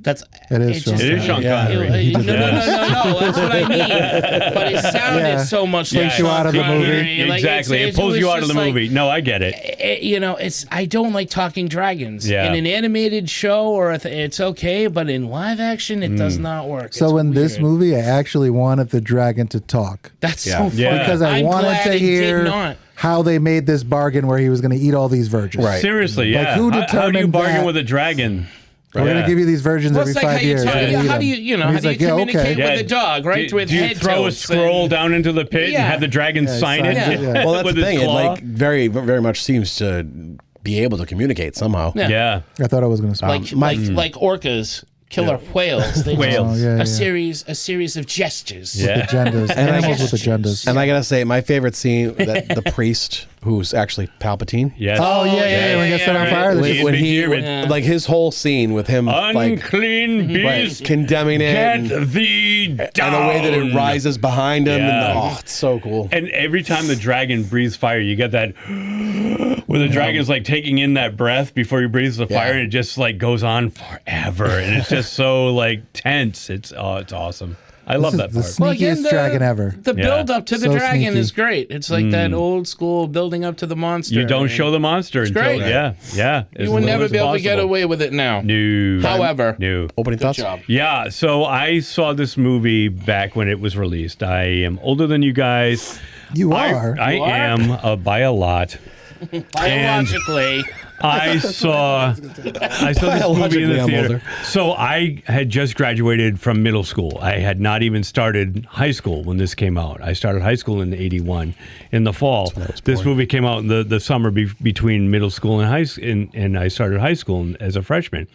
It is Sean It is Sean Connery. No, that's what I mean. But it sounded so much like Takes you Sean out of the movie. Connery. Like, Exactly. It pulls was you out of the just like, movie. No, I get it. I don't like talking dragons. Yeah. In an animated show or it's okay, but in live action, it does not work. So It's in this weird. movie, I actually wanted the dragon to talk That's Yeah. so funny. Yeah. because I I'm wanted glad to it did hear not. how they made this bargain where he was going to eat all these virgins. Right. Seriously, Like, yeah. who How do you determined bargain that? with a dragon? We're going to give you these virgins Well, every it's like 5 how you years. tell You're you, gonna eat how do you, them. you know, And how he's do you like, yeah, communicate okay. with a dog, right? Do with you head throw a tilts scroll and- down into the pit Yeah. and have the dragon sign it sign it, yeah. well, that's with the his thing. It claw? like very, very much seems to be able to communicate somehow. Yeah. Yeah. I thought I was going to like like orcas, killer whales. They Whales. just- Oh, yeah, a yeah. series of gestures. Yeah. agendas. Animals with agendas. And I gotta say, my favorite scene that the priest, who's actually Palpatine. Yes. Oh, yeah. When he gets set on fire. yeah. they just- When Big he, ear with- Yeah. like his whole scene with him, like Unclean beast, condemning it, get and, thee down. and the way that it rises behind him, Yeah. and oh, it's so cool. And every time the dragon breathes fire, you get that where the dragon's like taking in that breath before he breathes the fire, and it just like goes on forever, and it's just so like tense. It's awesome. I love that This is part. the sneakiest dragon ever. The Yeah. build up to the So dragon sneaky. is great. It's like that old school building up to the monster. You don't and show the monster until great. yeah. You as would little never as be able to get possible. away with it now. No. However, No. Opening thoughts? job. Yeah, so I saw this movie back when it was released. I am older than you guys. You are. I You are? am by a lot. Biologically, I saw this movie in Biologically, the I'm theater. older. So I had just graduated from middle school. I had not even started high school when this came out. I started high school in '81 in the fall. This movie came out in the summer between middle school and high school, and I started high school as a freshman.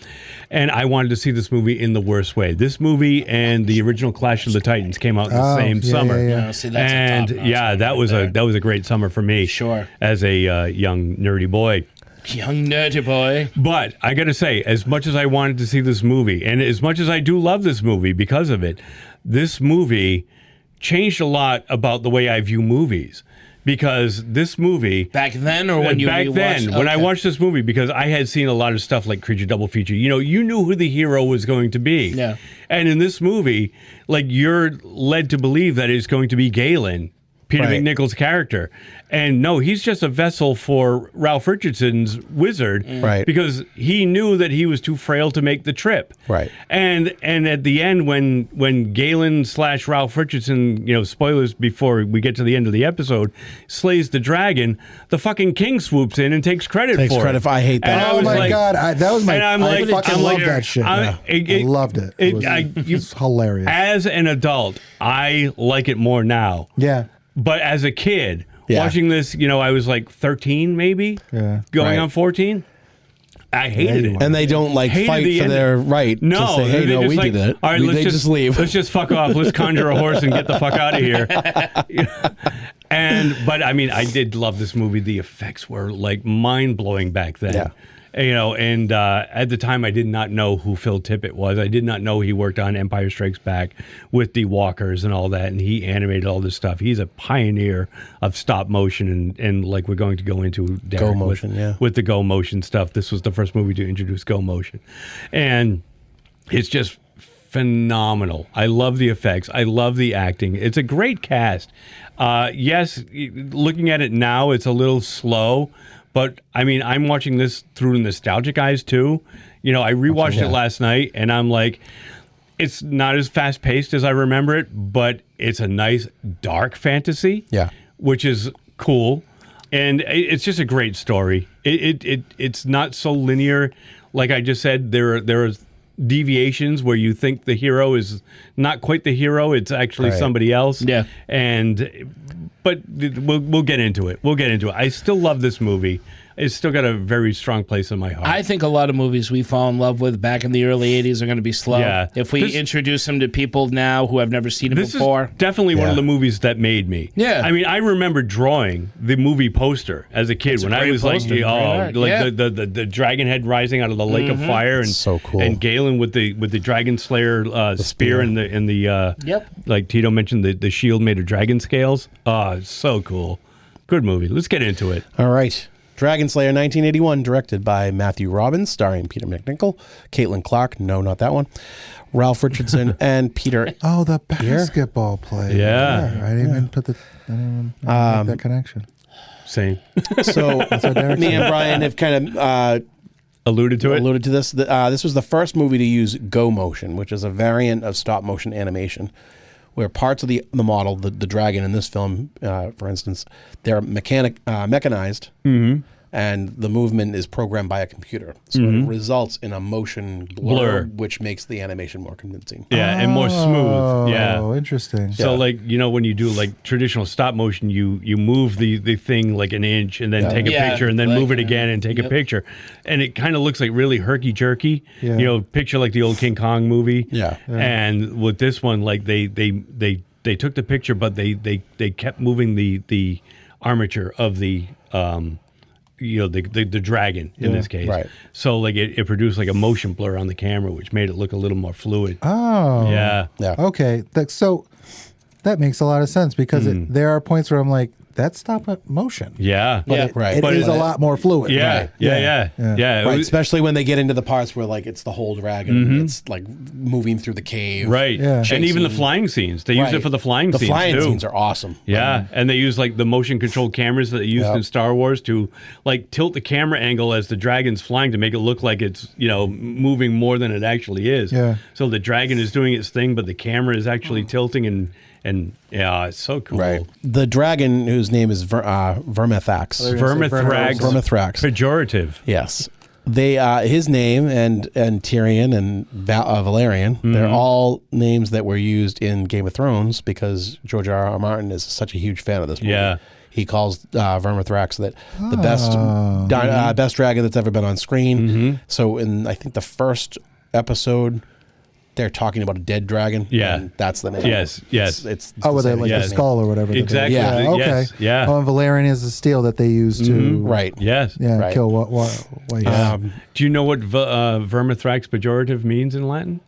And I wanted to see this movie in the worst way. This movie and the original Clash of the Titans came out in the same summer. Yeah. see, that's a And top-notch yeah, movie that right was there. that was a great summer for me. Sure. As a young nerdy boy. young nerdy boy. But I got to say, as much as I wanted to see this movie, and as much as I do love this movie because of it, this movie changed a lot about the way I view movies. Because this movie Back then, or when you back then, rewatched- when I okay. watched this movie, because I had seen a lot of stuff like Creature Double Feature. You know, you knew who the hero was going to be. Yeah. And in this movie, like you're led to believe that it's going to be Galen, Peter Right. MacNicol's character. And no, he's just a vessel for Ralph Richardson's wizard. Right. Because he knew that he was too frail to make the trip. Right. And at the end, when Galen / Ralph Richardson, you know, spoilers before we get to the end of the episode, slays the dragon, the fucking king swoops in and takes credit Takes for credit it. for- I hate that. And I Oh was my like- God. That was my. and I'm I like, fucking I'm love like, that shit. I- I it- loved it. It was it's hilarious. As an adult, I like it more now. Yeah. But as a kid, Yeah. watching this, you know, I was like 13 maybe, Yeah. going Right. on 14. I hated it. And they don't like Hated fight the for ending. their right No, to say, hey, they no, just we like, did it. All right, They just leave. Let's just fuck off. Let's conjure a horse and get the fuck out of here. But I mean, I did love this movie. The effects were like mind blowing back then. Yeah. You know, and at the time, I did not know who Phil Tippett was. I did not know he worked on Empire Strikes Back with the walkers and all that, and he animated all this stuff. He's a pioneer of stop motion, and like we're going to go into Derek, Go motion, with the go motion stuff. This was the first movie to introduce go motion, and it's just phenomenal. I love the effects. I love the acting. It's a great cast. Yes, looking at it now, it's a little slow. But, I mean, I'm watching this through nostalgic eyes, too. You know, I rewatched it last night, and I'm like, it's not as fast-paced as I remember it, but it's a nice, dark fantasy, which is cool. And it's just a great story. It's not so linear. Like I just said, there are deviations where you think the hero is not quite the hero. It's actually somebody else. Yeah. But we'll get into it. I still love this movie. It's still got a very strong place in my heart. I think a lot of movies we fall in love with back in the early 80s are going to be slow. Yeah. If we introduce them to people now who have never seen them before. This is definitely one of the movies that made me. Yeah. I mean, I remember drawing the movie poster as a kid when I was poster. the dragon head rising out of the lake of fire, and so cool. And Galen with the Dragonslayer spear and the like Tito mentioned, the shield made of dragon scales. So cool. Good movie. Let's get into it. All right. Dragonslayer, 1981, directed by Matthew Robbins, starring Peter MacNicol, Caitlin Clark, no, not that one, Ralph Richardson, and Peter. Oh, the basketball player. Yeah. I didn't even make that connection. Same. So me and Brian have kind of alluded to this. This was the first movie to use go motion, which is a variant of stop motion animation, where parts of the model, the dragon in this film, for instance, they're mechanized, and the movement is programmed by a computer. So it results in a motion blur, which makes the animation more convincing. Yeah, and more smooth. Yeah. Oh, interesting. So, like, you know, when you do, like, traditional stop motion, you move the thing, like, an inch and then take a picture and then move it again and take a picture. And it kind of looks like really herky-jerky. Yeah. You know, picture, like, the old King Kong movie. Yeah. And with this one, like, they took the picture, but they kept moving the armature of the the dragon in this case. Right. So like it produced like a motion blur on the camera, which made it look a little more fluid. Oh. Yeah. Okay. So that makes a lot of sense because there are points where I'm like, that's stop motion. Yeah. But right. It is a lot more fluid. Yeah. Right. Yeah. Right, especially when they get into the parts where like it's the whole dragon, it's like moving through the cave. Right. Yeah. And even the flying scenes. They use it for the flying scenes. The flying too. scenes are awesome. Yeah. And they use like the motion controlled cameras that they used in Star Wars to like tilt the camera angle as the dragon's flying to make it look like it's, you know, moving more than it actually is. Yeah. So the dragon is doing its thing, but the camera is actually tilting and yeah, it's so cool. Right. The dragon, whose name is Vermithrax. Vermithrax. Pejorative. Yes. They his name and Tyrion and Valerian, they're all names that were used in Game of Thrones because George R.R. Martin is such a huge fan of this movie. Yeah. He calls Vermithrax the best dragon that's ever been on screen. So in I think the first episode, they're talking about a dead dragon. Yeah. And that's the name. Yes. It's Oh, they like the skull or whatever. Exactly. Yeah. Okay. Yes. Yeah. Oh, and Valerian is the steel that they use to Right. Yes. Right. kill what Do you know what Vermithrax pejorative means in Latin?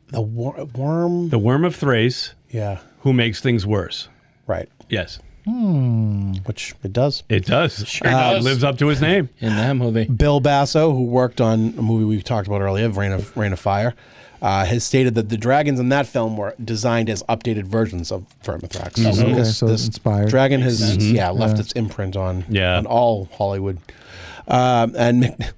The worm. The worm of Thrace, Yeah. who makes things worse. Right. Yes. Which it does. It does. Sure does. Lives up to his name. In that movie. Bill Basso, who worked on a movie we talked about earlier, Reign of Fire, has stated that the dragons in that film were designed as updated versions of Vermithrax. So it's inspired. Dragon has left its imprint on all Hollywood. And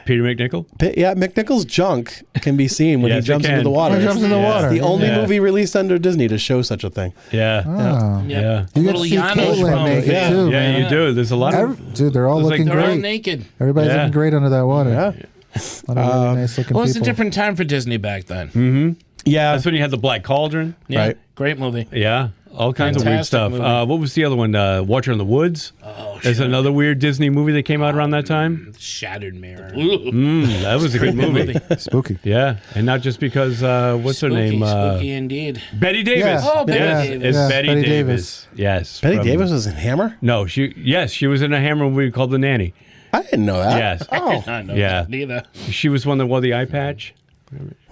Peter MacNicol? MacNicol's junk can be seen when he Yes, jumps it into the can. water. He jumps in the water. It's the only Yeah. movie released under Disney to show such a thing. Yeah. Oh. Yeah. You get Little to see Yano's Caitlin from make it. it too. Yeah, you do. There's a lot of... Dude, they're all It's like looking They're all great. naked. Everybody's Yeah. looking great under that water. Yeah. A lot of really nice looking Well, it's a people. different time for Disney back then. Yeah. That's when you had the Black Cauldron. Yeah. Right. Great movie. Yeah. all kinds of weird Fantastic stuff. movie. What was the other one? Watcher in the Woods. Oh, There's another weird Disney movie that came out around that time. Shattered Mirror. That was a good movie. Spooky. Yeah, and not just because what's her name? Spooky indeed. Betty Davis. Yeah. Oh, Betty Yes, Davis. It's Yeah, Betty, Betty Davis. Yes. Betty from- Davis was in Hammer? No, she was in a Hammer movie called The Nanny. I didn't know that. Yes. Oh. I know Yeah. that neither. She was one that wore the eye patch.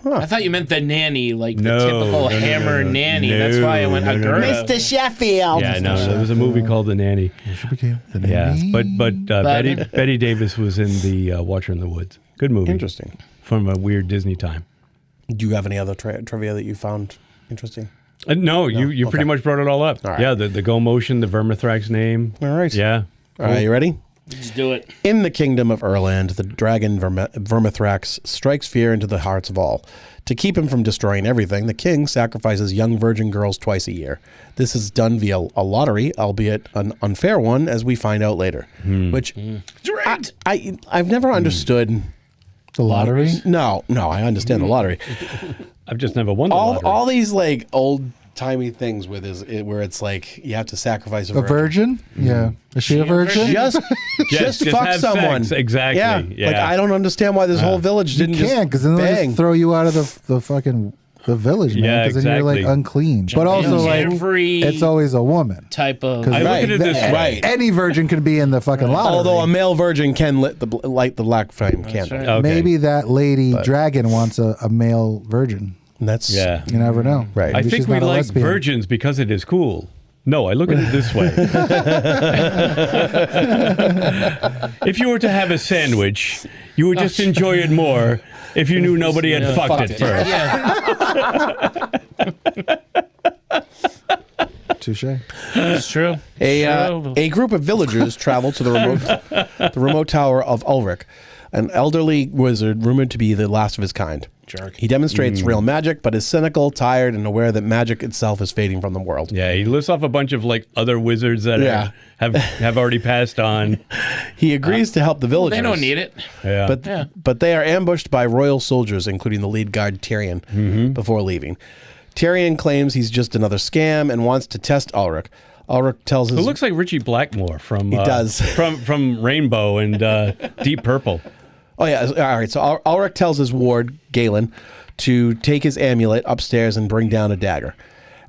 I thought you meant the nanny, like No, the typical no, Hammer no. nanny. No, That's why I went no, no, no. Gerda. Sheffield. Yeah, no, there was a movie called The Nanny. She became the Yeah, nanny. but Betty Davis was in the Watcher in the Woods. Good movie. Interesting. From a weird Disney time. Do you have any other trivia that you found interesting? No, you pretty much brought it all up. All right. Yeah, the Go Motion, the Vermithrax name. All right. Yeah. All right, you ready? Let's do it. In the kingdom of Erland, the dragon Vermithrax strikes fear into the hearts of all. To keep him from destroying everything, the king sacrifices young virgin girls twice a year. This is done via a lottery, albeit an unfair one, as we find out later. Which I've never understood. The lottery? No, I understand the lottery. I've just never won the lottery. All these like old timey things where it's like you have to sacrifice A virgin? Yeah. Is she a virgin? just just fuck have someone. sex. Exactly. Yeah. Like Yeah. I don't understand why this whole village You didn't can't, because then they'll bang. just throw you out of the fucking the village, man. Yeah, Because then you're like exactly. unclean. But also, like, Every it's always a woman. type of. I look at it this way. Right. Any virgin can be in the fucking lottery. Although a male virgin can light the black flame candle. right. Okay. Maybe that lady dragon wants a male virgin. And that's Yeah. You never know. Right. I Maybe think she's we not a like lesbian. virgins because it is cool. No, I look at it this way. If you were to have a sandwich, you would just enjoy it more if you knew nobody had fucked it first. Touche. It's true. a group of villagers travel to the remote tower of Ulrich, an elderly wizard rumored to be the last of his kind. Jerk. He demonstrates real magic, but is cynical, tired, and aware that magic itself is fading from the world. Yeah, he lists off a bunch of like other wizards that Yeah. have already passed on. He agrees to help the villagers. They don't need it. Yeah. But they are ambushed by royal soldiers, including the lead guard Tyrion, before leaving. Tyrion claims he's just another scam and wants to test Ulrich. Ulrich tells Who his... looks like Richie Blackmore from He does. from Rainbow and Deep Purple. Oh, yeah. All right. So Ulrich tells his ward, Galen, to take his amulet upstairs and bring down a dagger.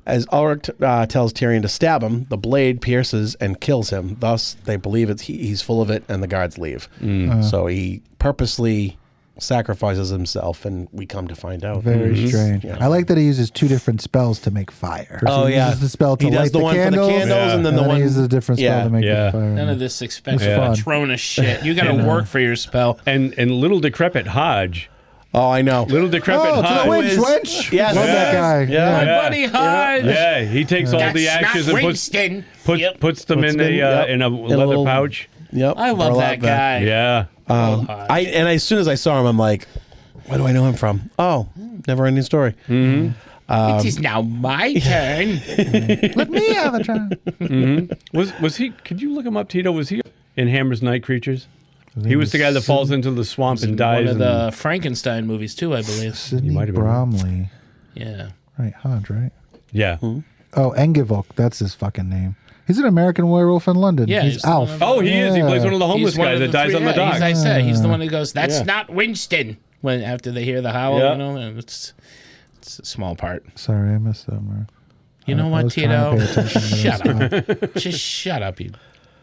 As Ulrich tells Tyrion to stab him, the blade pierces and kills him. Thus, they believe he's full of it, and the guards leave. So he purposely sacrifices himself, and we come to find out. Very strange. Yeah. I like that he uses two different spells to make fire. Oh, So he yeah. uses the spell to He does light the one for the candles, candles, and then the he one- uses a different spell Yeah. to make Yeah. the fire. None of this expensive It's fun. Patronus shit. You got to work for your spell. And little decrepit Hodge. Oh, I know. Little decrepit Oh, to the Hodge. wench. Yes. Love that guy. Yeah. My Yeah. buddy Hodge. Yeah, he takes all the That's ashes not and Winston. puts them Puts in them in, yep. in a In a leather little- pouch. Yep. I love Burlap that guy. Yeah. And as soon as I saw him, I'm like, where do I know him from? Oh, never ending story. It is now my turn. Let me have a try. Was he? Could you look him up, Tito? Was he in Hammer's Night Creatures? He was the guy that falls into the swamp and dies. One of and- the Frankenstein movies too, I believe. Sidney might have been. Bromley. Yeah. Right, Hodge, right? yeah. Oh, Engevok. That's his fucking name. He's an American werewolf in London. Yeah, he's he's Alf. one of- Oh, he is. He plays one of the homeless He's one guys of that the dies three- on the yeah, dock. As I said, he's the one who goes, "That's Yeah. not Winston." When after they hear the howl, Yeah. you know, and it's a small part. Sorry, I missed that, Mark. You know I what, was trying Tito? to pay attention, but I Shut up. Just shut up, you.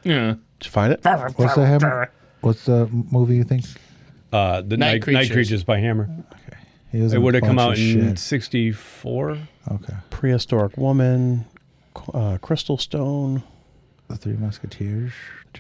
Yeah. Did you find it? What's the Hammer? What's the movie you think? The Night Creatures by Hammer. He was It in a would have come bunch out of in shit. '64. Okay. Prehistoric Woman, Crystal Stone, The Three Musketeers.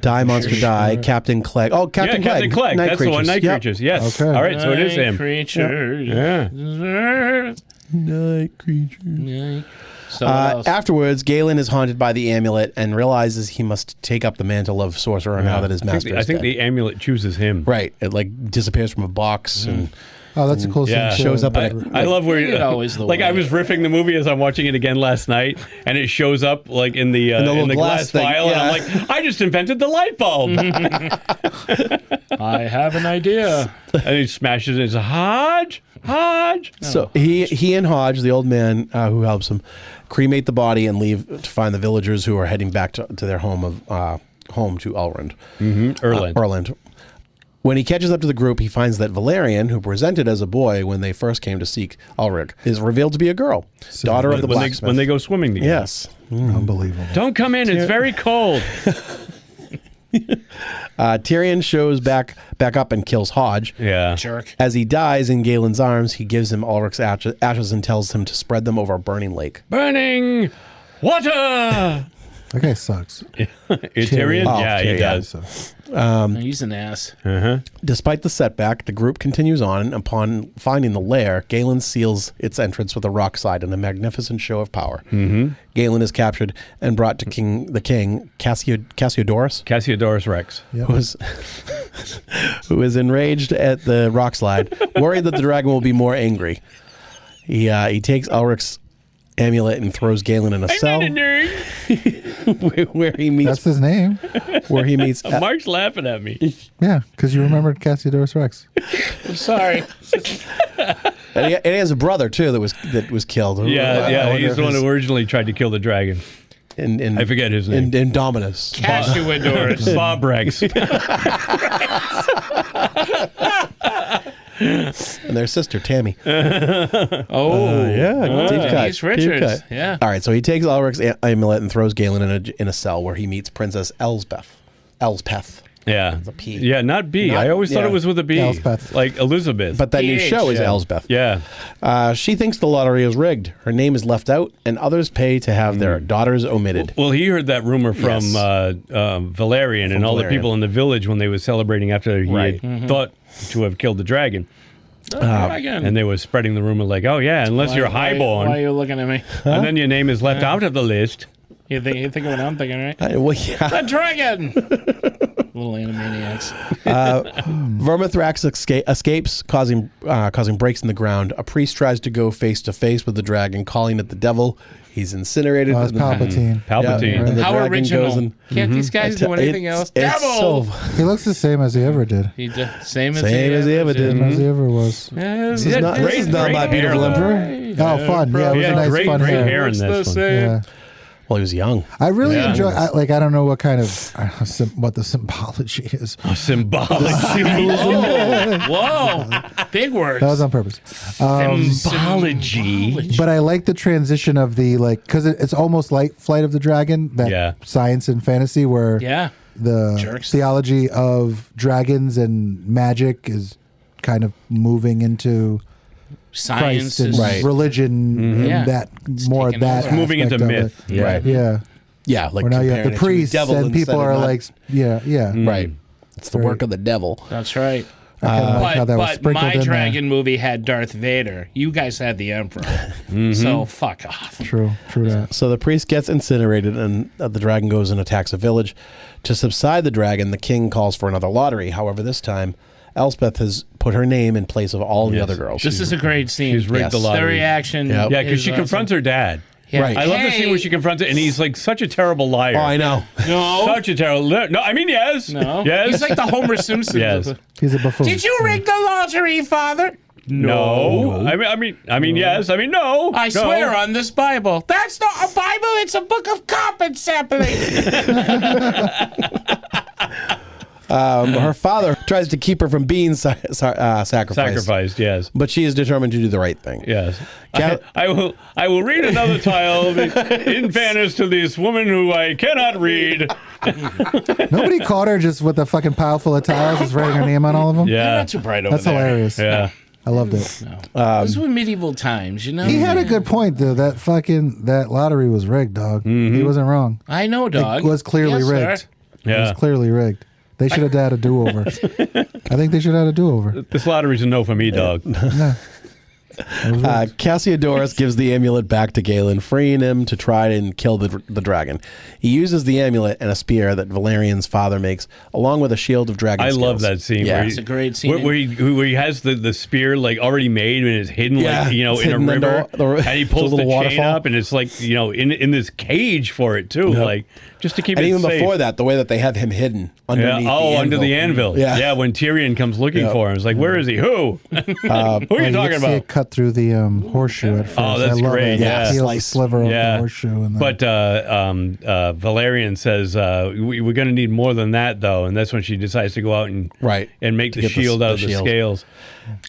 Die Monster Die, Captain Clegg. Oh, Captain Yeah, Captain Clegg. Night That's the one. Night Yep. Creatures. Yes. Okay. All right. So it is him. Creatures. Yeah. Night Creatures. So what else? Afterwards, Galen is haunted by the amulet and realizes he must take up the mantle of sorcerer now that his master I is think dead. the amulet chooses him. Right. It like disappears from a box and Oh, that's a cool scene. Yeah. too. Shows up I love where You know, is the like I way. was riffing the movie as I'm watching it again last night, and it shows up like in the little glass glass thing, vial, and I'm yeah. like, I just invented the light bulb. I have an idea. And he smashes it. It's Hodge. So he and Hodge, the old man who helps him, cremate the body and leave to find the villagers who are heading back to their home to Elrond. Erland. When he catches up to the group, he finds that Valerian, who presented as a boy when they first came to seek Elric, is revealed to be a girl, daughter of the blacksmith. When they go swimming together. Yes. Unbelievable. Don't come in. It's very cold. Tyrion shows back up and kills Hodge. Yeah. Jerk. As he dies in Galen's arms, he gives him Ulrich's ashes and tells him to spread them over a burning lake. Burning water. That guy sucks. Tyrion? Oh, Yeah, he Tyrion. does. He's an ass. Despite the setback, the group continues on, and upon finding the lair, Galen seals its entrance with a rock slide in a magnificent show of power. Galen is captured and brought to the king, Cassiodorus Rex. who is enraged at the rock slide, worried that the dragon will be more angry. He takes Elric's amulet and throws Galen in a cell where he meets. That's his name. Where he meets. Mark's laughing at me. Yeah, because you remembered Cassiodorus Rex. I'm sorry. And he has a brother too that was killed. Yeah, he's the one who originally tried to kill the dragon. In I forget his name. Indominus. Cassiodorus. Bob Rex. And their sister, Tammy. Yeah. Deep cut. He's Richards. Deep cut. Yeah. All right, so he takes Ulrich's amulet and throws Galen in a cell where he meets Princess Elspeth. Yeah. a P. Yeah, not B. I always thought it was with a B. Elspeth. Like Elizabeth. But that new PH, show is yeah. Elsbeth. Yeah. She thinks the lottery is rigged. Her name is left out, and others pay to have their daughters omited. Well, he heard that rumor from Yes. Valerian and all the Valerian. people in the village when they were celebrating after he Right. had thought to have killed the dragon. Dragon. And they were spreading the rumor like, oh, yeah, unless you're highborn. Why are you looking at me? And then your name is left out of the list. You think of what I'm thinking, right? Well, yeah. The dragon. Little animaniacs. Vermithrax escapes, causing breaks in the ground. A priest tries to go face to face with the dragon, calling it the devil. He's incinerated. Oh, it's Palpatine. Palpatine. and the How dragon original. goes and- Can't these guys do anything else? It's Devil. so He looks the same as he ever did. Same as he ever did. As he ever was. This is not my beautiful emperor. Oh, fun. Yeah, it was He a had nice great fun hair. hair in this one. Yeah. Well, he was young. I really Yeah. enjoy. I don't know what kind of what the symbology is. Symbolic. Whoa. Big words. That was on purpose. Symbology. But I like the transition of the because it's almost like Flight of the Dragon, that Yeah. science and fantasy where Yeah. the Jerks. theology of dragons and magic is kind of moving into Science Christ and is religion and Yeah. that more taking that over. Moving into aspect of myth. it. Yeah. Right. Yeah. Yeah, like Where now you have the comparing it to a priests devil and instead people of are not- like, yeah. right. It's the work of the devil. That's right. I kind of like how that was But sprinkled my in dragon movie had Darth Vader. You guys had the Emperor. So fuck off. there. True that. So the priest gets incinerated, and the dragon goes and attacks a village. To subside the dragon, the king calls for another lottery. However, this time, Elspeth has put her name in place of all the other girls. This is a great scene. She's rigged the Yes. lottery. The reaction. Yep. Yeah, because is she awesome. confronts her dad. Yeah. Right. I love the scene where she confronts it, and he's like such a terrible liar. Oh, I know. No. Such a terrible. No, I mean yes. No. Yes. He's like the Homer Simpson. Yes. He's a buffoon. Did you rig the lottery, Father? No. I mean yes. I mean no. I No. swear on this Bible. That's not a Bible. It's a book of carpet sampling. Her father tries to keep her from being sacrificed. Sacrificed. Yes. But she is determined to do the right thing. Yes. Cal- I will read another tile in fairness to this woman who I cannot read. Nobody caught her just with a fucking pile full of tiles, just writing her name on all of them. Yeah. Not too bright over That's there. hilarious. Yeah. I loved it. Those were medieval times, you know. He had a good point though. That lottery was rigged, dog. He wasn't wrong. I know, dog. It was clearly Yes, sir. rigged. It Yeah. was clearly rigged. They should have had a do-over. I think they should have had a do-over. This lottery's a no for me, dog. Cassiodorus gives the amulet back to Galen, freeing him to try and kill the dragon. He uses the amulet and a spear that Valerian's father makes, along with a shield of dragon scales. love that scene. Yeah. It's a great scene. Where he has the spear like already made and it's hidden in a river, and he pulls the chain waterfall up and it's like in this cage for it too, like just to keep and it even safe. before that, the way that they have him hidden underneath under the anvil. Yeah, when Tyrion comes looking for him, it's like, where is he? Who? Who are you talking See about? it cut through the horseshoe at first. Oh, that's I love great. It. Yeah, Peels the sliver of the horseshoe. And but Valerian says we're going to need more than that, though, and that's when she decides to go out and make the shield out of the scales.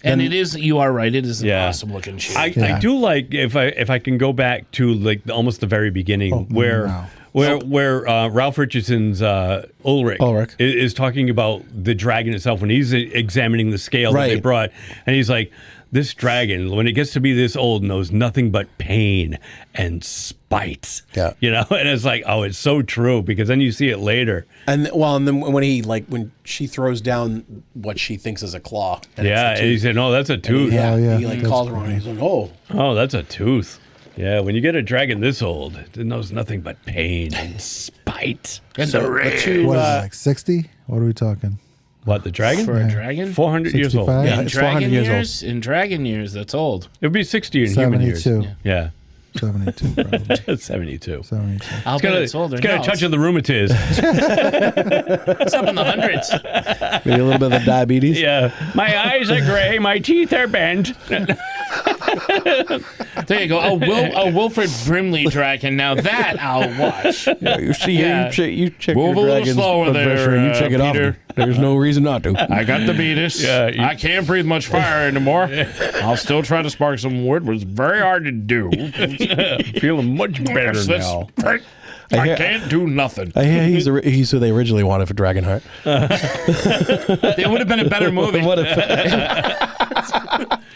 And you are right. It is an awesome looking shield. I do like if I can go back to like almost the very beginning where Ralph Richardson's Ulrich is talking about the dragon itself when he's examining the scale that they brought, and he's like, this dragon, when it gets to be this old, knows nothing but pain and spite. Yeah, and it's like, oh, it's so true, because then you see it later. And then when she throws down what she thinks is a claw. And and he said, no, that's a tooth. He calls her on. He's like, oh, that's a tooth. Yeah, when you get a dragon this old, it knows nothing but pain and spite. And the rage. What is it, like 60? What are we talking? What, the dragon? For a dragon? 400 years old. Yeah, in dragon years? In dragon years, that's old. It would be 60 in human years. 72. Yeah. 72, probably. 72. 72. I'll bet it's older. It's got a touch of the rheumatiz. It's up in the hundreds. Maybe a little bit of the diabetes. Yeah. My eyes are gray. My teeth are bent. There you go. A Wilfred Brimley dragon. Now that I'll watch. Yeah, you see, you check Move your a little dragon's slower blood there, pressure and you check it Peter. off. There's no reason not to. I got the beatus. Yeah, I can't breathe much fire anymore. I'll still try to spark some wood, but it's very hard to do. Feeling much better now. I can't do nothing. I hear he's who they originally wanted for Dragonheart. It would have been a better movie.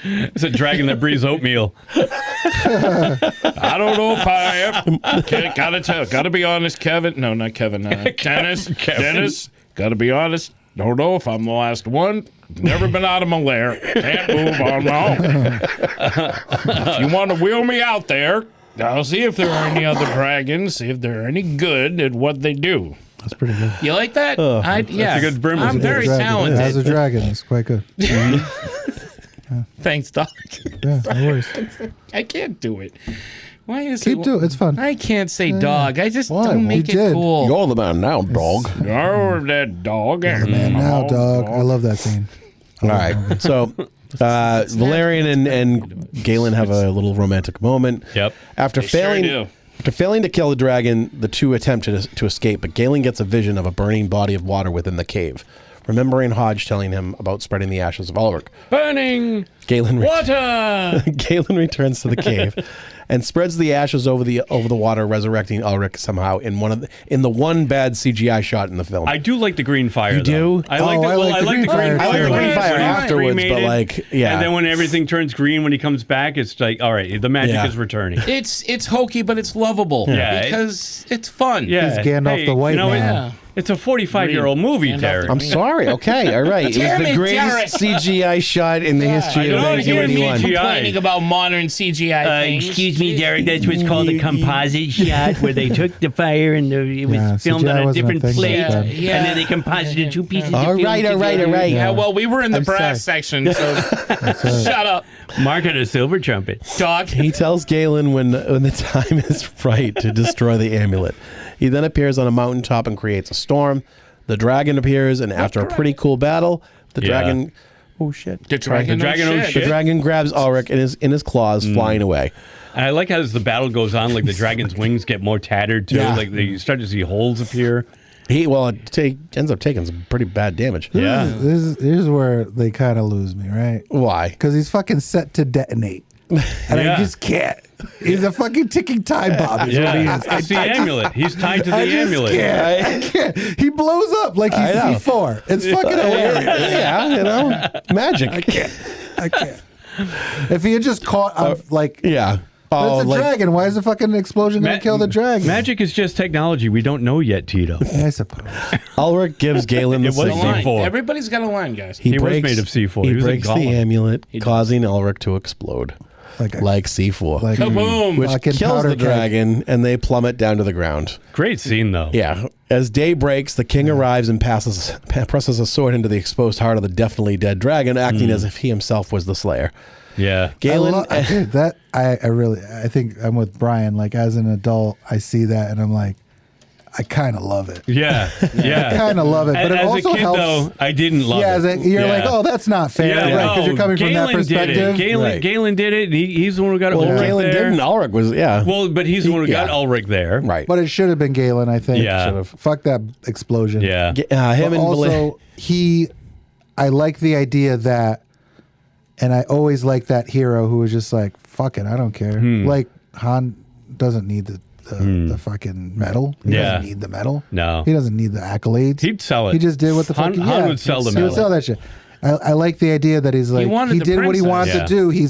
It's a dragon that breathes oatmeal. I don't know if I am. Gotta be honest, Kevin. No, not Kevin. Dennis. Dennis. Gotta be honest. Don't know if I'm the last one. Never been out of my lair. Can't move on my own. If you want to wheel me out there, I'll see if there are any other dragons, see if they're any good at what they do. That's pretty good. You like that? That's a good brim. I'm very talented. As a dragon, it's quite good. Thanks, Doc. Yeah, no worries. I can't do it. Why is Keep doing it. It's fun. I can't say dog. I just don't make it did. cool. You're the man now, dog. You're that dog. Man, now, dog. I love that scene. All right. So Valerian and Galen have a little romantic moment. Yep. After failing to kill the dragon, the two attempt to escape, but Galen gets a vision of a burning body of water within the cave. Remembering Hodge telling him about spreading the ashes of Ulrich. Burning water! Galen returns to the cave and spreads the ashes over the water, resurrecting Ulrich somehow in the one bad CGI shot in the film. I do like the green fire. You do? I like the green fire. I like the green fire afterwards, but And then when everything turns green when he comes back, it's like, all right, the magic is returning. It's hokey, but it's lovable. Yeah, because it's fun. Yeah, he's Gandalf the White Man. It's a 45-year-old movie, Derek. I'm sorry. Okay, all right. It was the greatest CGI shot in the history of 1981. Complaining about modern CGI things. Excuse me, Derek. That's what's called a composite shot, where they took the fire and it was filmed CGI on a different plate, and then they composited two pieces of film. All right. Yeah, well, we were in the brass section, so shut up. Mark had a silver trumpet. Dog. He tells Galen when the time is right to destroy the amulet. He then appears on a mountaintop and creates a storm. The dragon appears, and after a pretty cool battle, the dragon... Oh, shit. The dragon grabs Ulrich in his claws, flying away. And I like how as the battle goes on, like the dragon's wings get more tattered, too. Yeah. Like you start to see holes appear. It ends up taking some pretty bad damage. Yeah. This is where they kind of lose me, right? Why? Because he's fucking set to detonate. And I just can't. He's a fucking ticking time bomb is what he is. It's the amulet. He's tied to the amulet. I can't. He blows up like he's C4. It's fucking hilarious. Yeah, magic. I can't. If he had just caught, But it's a dragon. Why is the fucking explosion going to kill the dragon? Magic is just technology. We don't know yet, Tito. I suppose. Ulrich gives Galen the C4. Everybody's got a line, guys. He was made of C4. He was breaks a golem. the amulet, causing Ulrich to explode. Like C4. Like kaboom! Which kills the dragon, and they plummet down to the ground. Great scene, though. Yeah. As day breaks, the king arrives and presses a sword into the exposed heart of the definitely dead dragon, acting as if he himself was the slayer. Yeah. Galen, I think I'm with Brian. Like, as an adult, I see that, and I'm like, I kind of love it. Yeah, yeah. I kind of love it, but it as also a kid, helps. though, I didn't love it. You're like, oh, that's not fair, right? Because you're coming from that perspective. Galen did it. And he's the one who got Ulrich Galen there. didn't. Ulrich was, Well, but he's the one who got Ulrich there. Right. But it should have been Galen, I think. Yeah. Fuck that explosion. Yeah. Him and also, I like the idea that, and I always like that hero who was just like, fuck it, I don't care. Like, Han doesn't need the fucking medal. He doesn't need the medal. No. He doesn't need the accolades. He'd sell it. He just did what the fuck Han would sell the medal. He would sell that shit. I like the idea that he's like, he did what he wanted to do. He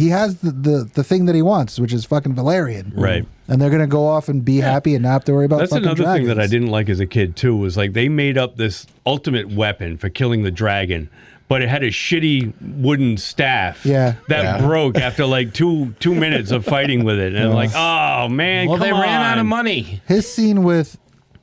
has the thing that he wants, which is fucking Valerian. Right. And they're going to go off and be happy and not have to worry about That's fucking another dragons. thing that I didn't like as a kid, too, was like they made up this ultimate weapon for killing the dragon, but it had a shitty wooden staff that broke after like two minutes of fighting with it. And I'm like, oh, man, well, come they on. ran out of money. His scene with,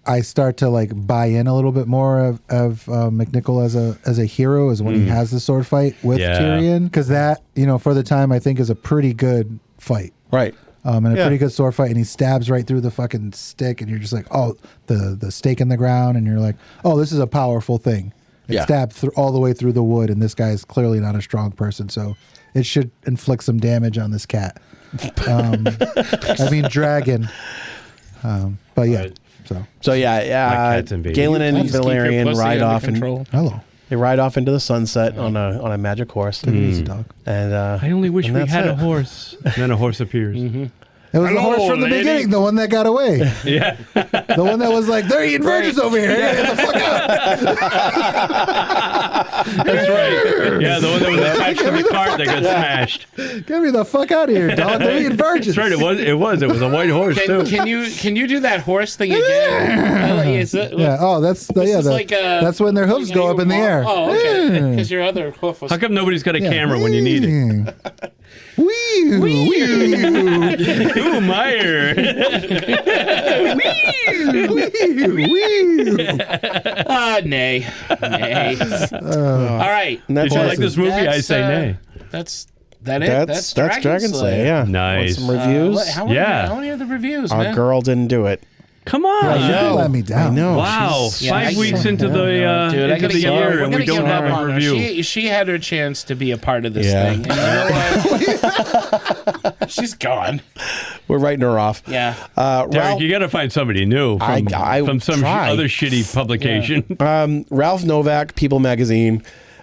I start to like buy in a little bit more of MacNicol as a hero is when he has the sword fight with Tyrion, because that, for the time, I think is a pretty good fight. Right. And a pretty good sword fight, and he stabs right through the fucking stick, and you're just like, oh, the stake in the ground, and you're like, oh, this is a powerful thing. It stabbed all the way through the wood, and this guy is clearly not a strong person, so it should inflict some damage on this cat. Dragon. But yeah. Right. So Galen and Valerian ride off They ride off into the sunset on a magic horse. Dog. And I only wish we had a horse. And then a horse appears. It was the horse from the beginning, the one that got away. Yeah. The one that was like, they're eating virgins over here. Get the fuck out. That's right. Yeah, the one that was attached to the cart that got smashed. Get me the fuck out of here, dog. They're eating virgins. That's right. It was a white horse, too. Can you do that horse thing again? That's when their hooves go up in the air. Oh, okay. Because your other hoof was... How come nobody's got a camera when you need it? Ooh, Meyer. Nay. All right. Did you like this movie? I say nay. That's Dragonslayer. Yeah. Nice. Want some reviews? How many are the reviews, Our man? girl didn't do it. Come on. I know. Let me down. I know. Wow. 5 weeks into the year and we don't have a review. She had her chance to be a part of this thing. And you know what? She's gone. We're writing her off. Yeah. Derek, you got to find somebody new from some other shitty publication. Ralph Novak, People Magazine.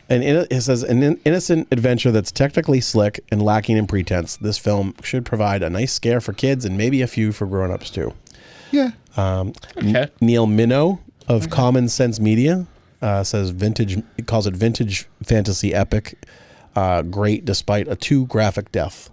It says, an innocent adventure that's technically slick and lacking in pretense. This film should provide a nice scare for kids and maybe a few for grown-ups, too. Yeah. Neil Minow of Common Sense Media says vintage. He calls it vintage fantasy epic. Great despite a too graphic death.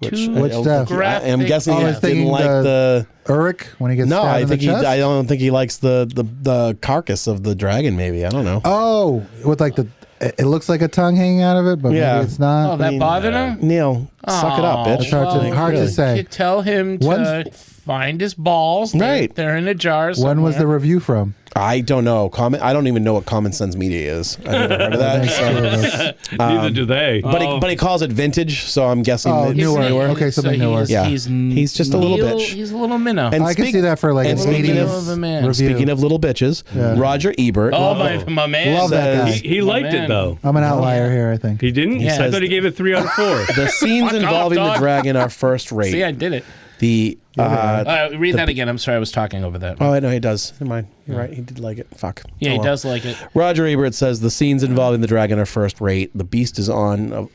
Which death? I'm guessing he didn't like the Uruk when he gets stabbed in the chest? I don't think he likes the carcass of the dragon. Maybe I don't know. Oh, with like it looks like a tongue hanging out of it, but maybe it's not. Oh, that bothered him? Neil, suck it up, bitch. It's hard to say. You tell him to find his balls. Right. They're in a jar somewhere. When was the review from? I don't know. I don't even know what Common Sense Media is. I've never heard of that. Neither do they. But he calls it vintage, so I'm guessing it's newer. newer. Okay, something newer. Yeah. He's just a little bitch. He's a little minnow. And I can see that for like an 80s review. Speaking of little bitches, Roger Ebert. Oh, my man. Love that guy. He liked it, though. I'm an outlier here, I think. He didn't? Yeah. I thought he gave it 3 out of 4. The scenes involving the dragon are first rate. See, I did it. The read that again. I'm sorry, I was talking over that. Oh, no, he does. Never mind. You're right. He did like it. Fuck. Yeah, he does like it. Roger Ebert says the scenes involving the dragon are first rate. The beast is one of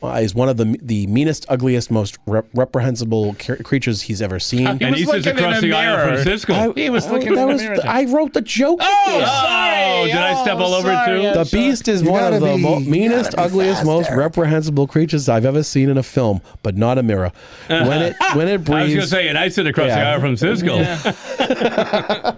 the meanest, ugliest, most reprehensible creatures he's ever seen. And he sits across the aisle from Cisco. He was looking in the mirror. I wrote the joke. Oh, sorry. Hey, did I step all over it sorry, too? I'm The sorry. Beast is You one of gotta the be- meanest, you gotta be ugliest, fast, most Eric. reprehensible creatures I've ever seen in a film, but not a mirror. When it I was going to breathes, say, and I sit across the Yeah. aisle from Cisco.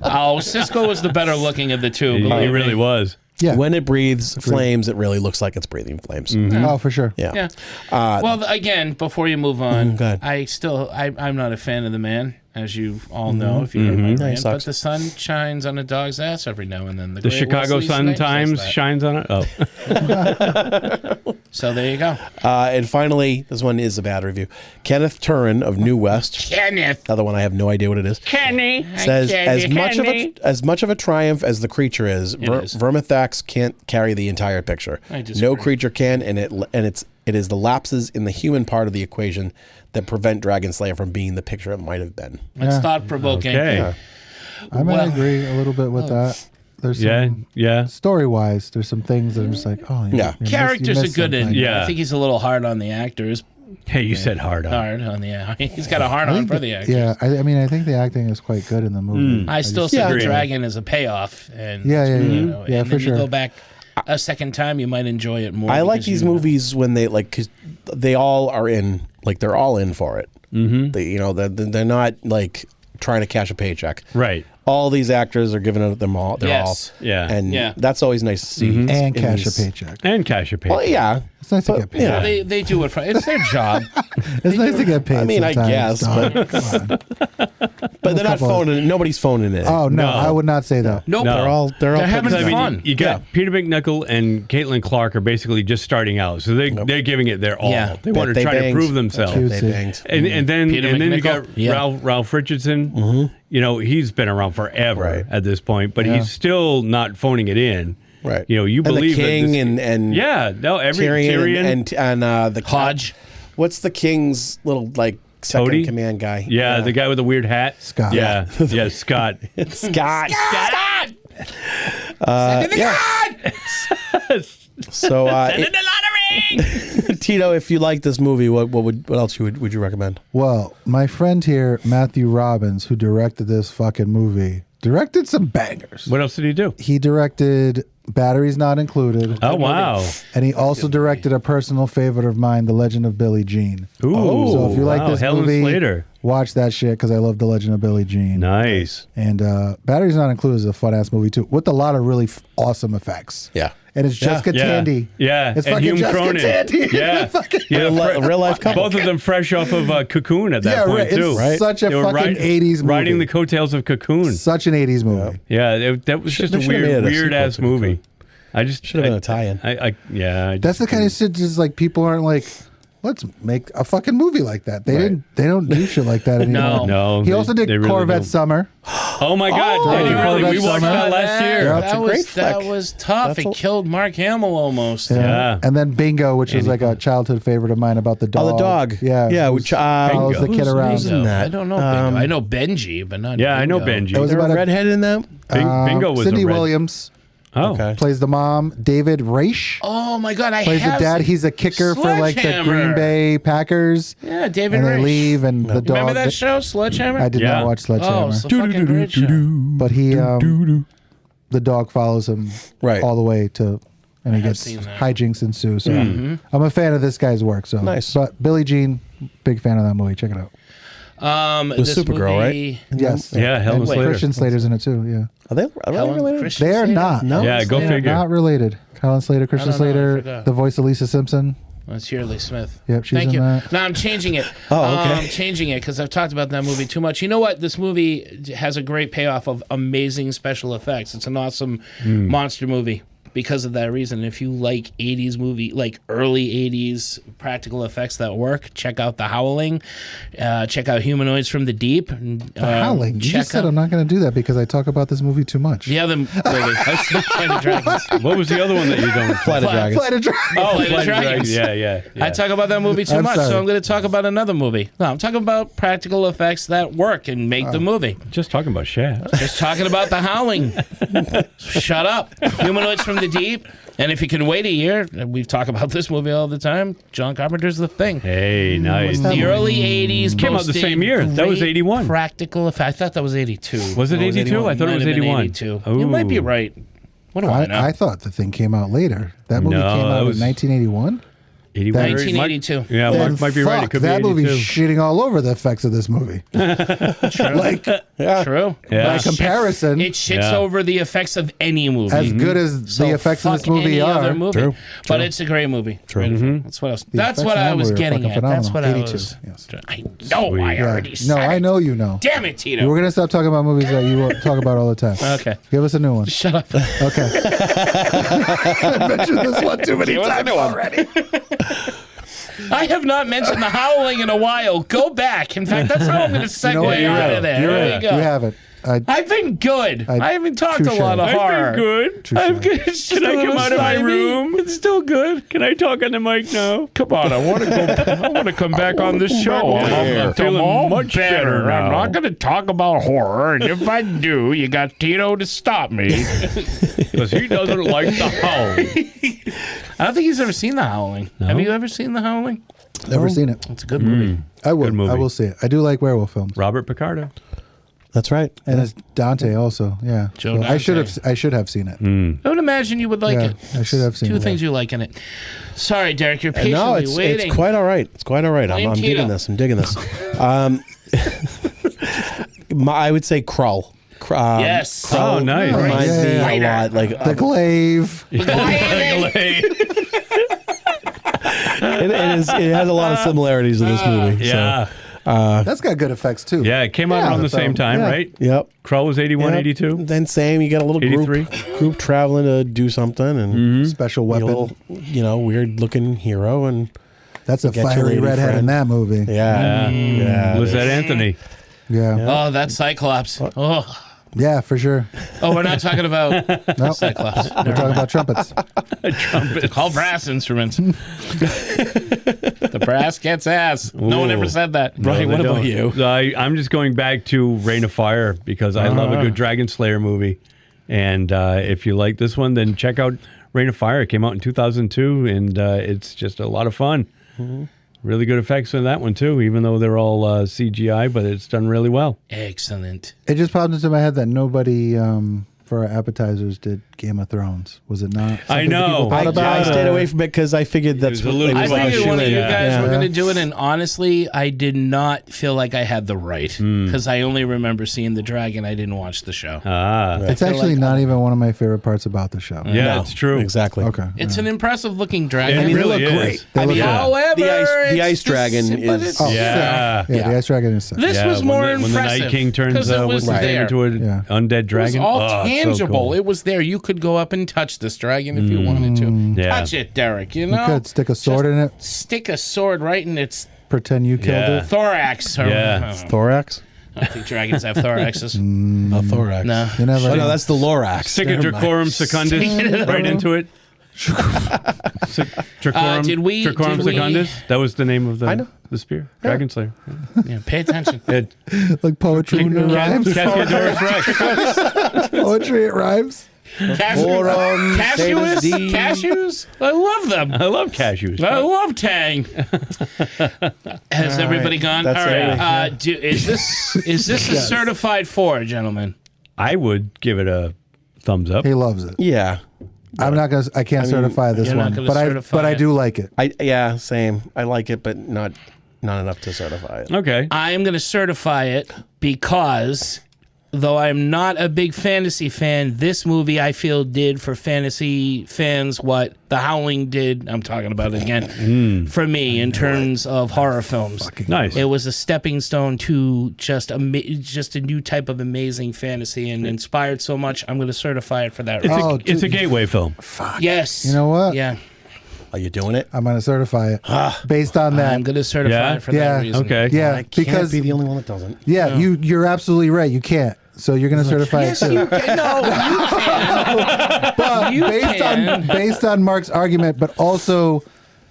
Oh, Cisco was the better looking of the two. He believe really me. was. Yeah. when it breathes flames, it really looks like it's breathing flames. Oh, for sure. Yeah. Yeah. Well, again, before you move on, go ahead. I'm not a fan of the man, as you all know if you heard my he rant. But sucks. the sun shines on a dog's ass every now and then. The great Chicago Wesley Sun Snipes says Times that. shines on it. Oh, So there you go. And finally, this one is a bad review. Kenneth Turin of New West, Kenneth. another one I have no idea what it is, Kenny. says Kenny. as much of a triumph as the creature is, is. Vermithax can't carry the entire picture. I disagree. No creature can, and it is the lapses in the human part of the equation that prevent Dragonslayer from being the picture it might have been. It's thought provoking. okay. I might Well- agree a little bit with that. There's Yeah, some, yeah. story-wise, there's some things that are just like, oh, Yeah. Characters are good in. Yeah. I think he's a little hard on the actors. Hey, you said hard on. Hard on the. He's got a hard on for the actors. Yeah, I mean, I think the acting is quite good in the movie. I still just- see the agree. dragon as a payoff, and Yeah, yeah, yeah. you know, Yeah, and for then sure. you go back a second time, you might enjoy it more. I like because these you know. movies when they cause they all are in, they're all in for it. Mm-hmm. They're not like trying to cash a paycheck. Right. All these actors are giving it them all. They're Yes. all. Yeah. And Yeah. that's always nice to see. And in cash a these- paycheck. And cash your pay. Well, yeah. It's nice to get paid. yeah. They do it for it's their job. It's nice to get paid. I mean, I sometimes, guess, dog. Come on. But they're not couple of- phoning it. Nobody's phoning it. Oh no, No. I would not say that. Nope. No. They're all having putting- I mean, fun. you got Peter MacNicol and Caitlin Clark are basically just starting out, so they're giving it their all. Yeah. They want to They try banged. to prove themselves. Cute. They banged. And then Peter you MacNicol? got Yeah. Ralph Richardson. You know, he's been around forever Right. at this point, but he's still not phoning it in. Right. You know, you and believe the that king this- and yeah, no, every Tyrion. and the Hodge. What's the king's little second Cody? command guy? yeah, the guy with the weird hat. Scott. Yeah, yeah, Scott. Scott. Scott. So the lottery. Tito, if you like this movie, what else would you recommend? Well, my friend here, Matthew Robbins, who directed this fucking movie, directed some bangers. What else did he do? He directed Batteries Not Included, Oh wow! and he also directed a personal favorite of mine, The Legend of Billie Jean. Ooh, So if you like wow, this Helen movie, Slater. watch that shit because I love The Legend of Billie Jean. Nice. And Batteries Not Included is a fun ass movie too, with a lot of really awesome effects. Yeah. And it's Jessica Yeah. Tandy. Yeah, It's and fucking Hume Jessica Cronin. Tandy. Yeah, Fucking- yeah, Real life couple. Both of them fresh off of Cocoon at that Yeah, point right. too. It's right? such a They were fucking 80s movie. riding the coattails of Cocoon. Such an 80s movie. Yeah, that was just They a should have made it a weird ass sequel to movie. I just Should have been a tie-in. I That's the kind of shit just like people aren't like, let's make a fucking movie like that. They don't do shit like that anymore. No, He they- also did they really Corvette don't. Summer. Oh my God! Oh, Did you really? We Corvette watched Summer. that last year. Yeah. That a was great that flick. was tough. That's It killed Mark Hamill almost. Yeah. And then Bingo, which is like a childhood favorite of mine about the dog. Oh, the dog. Yeah. Yeah, who's- which, follows the Bingo. kid around. who's in that? I don't know. Bingo. I know Benji, but not. Yeah, I know Bingo. Benji. It was Is there about a a- redhead in that? Bingo was Cindy a red. Williams Oh, Okay. plays the mom. David Raish Oh my God! I plays the have dad. seen- He's a kicker for like the Sledgehammer. Green Bay Packers. Yeah, David. And they Raish. leave, and the dog. Remember that show, Sledgehammer? I did Yeah. not watch Sledgehammer. Oh, it's a fucking great show. But he, the dog follows him Right. all the way to, and he have gets seen that. hijinks ensue. So I'm a fan of this guy's work. So Nice. But Billie Jean, big fan of that movie. Check it out. This Supergirl, movie, Yes. Yeah, Helen And Slater. Christian Slater's in it too. Yeah. Are they Helen related? Christian They are Slater? not. No. Yeah, go They are figure. not related. Helen Slater, Christian I don't know, I Slater, forgot. the voice of Lisa Simpson. That's Shirley Smith. Yep, she's Thank in you. that. No, I'm changing it. Oh, okay. I'm changing it because I've talked about that movie too much. You know what? This movie has a great payoff of amazing special effects. It's an awesome monster movie because of that reason. If you like 80s movie, like early 80s practical effects that work, check out The Howling. Check out Humanoids from the Deep. The Howling. You Check just said out I'm not going to do that because I talk about this movie too much. the other movie. I was still Flight of Dragons. What was the other one that you don't? Flight of Dragons. Flight of Dragons. Oh, Flight of Dragons. Yeah. I talk about that movie too I'm much, sorry. so I'm going to talk about another movie. No, I'm talking about practical effects that work and make the movie. Just talking about Shaft. Just talking about The Howling. Shut up. Humanoids from the Deep. And if you can wait a year, and we talk about this movie all the time, John Carpenter's The Thing. Hey, nice. The early 80s. Came out the boasted same year. That was great 81. Practical effect. I thought that was 82. Was it No, 82? I thought it Might was have been 81. 82. You might be Ooh. right. What do I know? I thought the thing came out later. That movie No, came that out was- in 1981. 1982. Yeah, Then Mark might be right. It could that be 82. movie's shitting all over the effects of this movie. Like, True. Yeah. by comparison, It shits Yeah. over the effects of any movie. as good as So the effects of this fuck movie any are. other movie. True. But it's a great movie. True. That's what else. The That's effects what in I that was movie are getting fucking at. That's what phenomenal. I was. 82, yes. I know. I Sweet. already No, said I it. know you know. Damn it, Tito. We're gonna stop talking about movies that you talk about all the time. Okay. Give us a new one. Shut up. Okay. I mentioned this one too many times already. I have not mentioned The Howling in a while. Go back. In fact, that's how I'm going to segue what? You're out right. of there. You're There right. you go. You haven't. I've been good. I haven't talked a touche. lot of horror. I've been good. Touche. I'm good. It's just Can a I come little out of my slimy. room? It's still good. Can I talk on the mic now? Come on, I want to go. I want to come back on this show. I'm feeling much better now. I'm not going to talk about horror, and if I do, you got Tito to stop me. Because he doesn't like the Howling. I don't think he's ever seen The Howling. Have you ever seen The Howling? Never seen it. It's a good movie. I will. Good movie. I will see it. I do like werewolf films. Robert Picardo. That's right. And it's Dante also. Yeah. Joe I should have. Dante. I should have seen it. I would imagine you would like Yeah, it. I should have seen Two it. things you like in it. Sorry, Derek, you're patiently No, it's waiting. quite all right. It's quite all right. Blame I'm digging Tito. this. I'm digging this. I would say Krull. Yes. Oh, nice. Reminds Yeah, me yeah, yeah. a lot. Like The Glaive. it has a lot of similarities in this movie. Yeah. That's got good effects too. Yeah, it came out around the so- same time, yeah. right? Yep. Crow was 81, Yep. 82. Then same, you get a little 83. group traveling to do something, and Special a weapon. little, weird looking hero, and That's a Get your fiery lady redhead in friend. that movie. yeah. Lizette Anthony. Yeah. Oh, that's Cyclops. Oh. Yeah, for sure. Oh, we're not talking about Nope. Cyclops. We're talking about trumpets. It's called brass instruments. The brass gets ass. No one ever said that. Right, what they about don't. you? I'm just going back to Reign of Fire because I love a good Dragonslayer movie. And if you like this one, then check out Reign of Fire. It came out in 2002, and it's just a lot of fun. Really good effects in that one, too, even though they're all CGI, but it's done really well. Excellent. It just popped into my head that nobody for our appetizers did Game of Thrones. Was it not? I something know. people thought I about? I stayed away from it because I figured that's was a what little they I bit were of a figured one of you shoe-in. guys Yeah. were going to do it, and honestly, I did not feel like I had the right because I only remember seeing the dragon. I didn't watch the show. It's actually not even one of my favorite parts about the show. Yeah, No, it's true. Exactly. Okay. It's an impressive looking dragon. It I mean, really they look is. great. They look great. However, The ice it's dragon but is- it's Oh, Yeah. Yeah, the Ice Dragon is sick. This Yeah, was when more the- impressive. When the Night King turns because it was what's his name there. into an Yeah. undead It was dragon. all Oh, it's so tangible. cool. It was there. You could go up and touch this dragon if you wanted to. Yeah. Touch it, Derek. You know, You could stick a sword in it, stick a sword right in its pretend you killed Yeah. it. thorax. Or, Yeah. Thorax? I don't think dragons have thoraxes. A thorax. No. You never Oh, know. no, that's the Lorax. Stick a Never mind. Dracorum secundus right into it. Did we- Dracorum did we- secundus? That was the name of I know. the spear. Dragonslayer. Yeah, pay attention. It, like poetry. It rhymes. Cassiodorus Rex. Poetry. It rhymes. Forum, Cashews? Davis D. Cashews? I love them. I love cashews. I love Tang. Has everybody gone? That's All right. it. Is this a certified 4, gentlemen? I would give it a thumbs up. He loves it. Yeah. I'm not gonna. I can't certify this you're not one, gonna but certify I it. do like it. Yeah, same. I like it, but not enough to certify it. Okay. I'm going to certify it because, though I'm not a big fantasy fan, this movie I feel did for fantasy fans what The Howling did. I'm talking about it again for me in terms of horror films. Nice. It was a stepping stone to just a new type of amazing fantasy and inspired so much. I'm going to certify it for that. It's, reason. a, it's a gateway film. Yes. You know what? Yeah. Are you doing it? I'm gonna certify it based on that. I'm going to certify Yeah? it for Yeah. that reason. Okay. Yeah, I can't because be the only one that doesn't. yeah, you're absolutely right. You can't. So you're gonna certify Yes, it too. you can. No, you can. But You based on Mark's argument, but also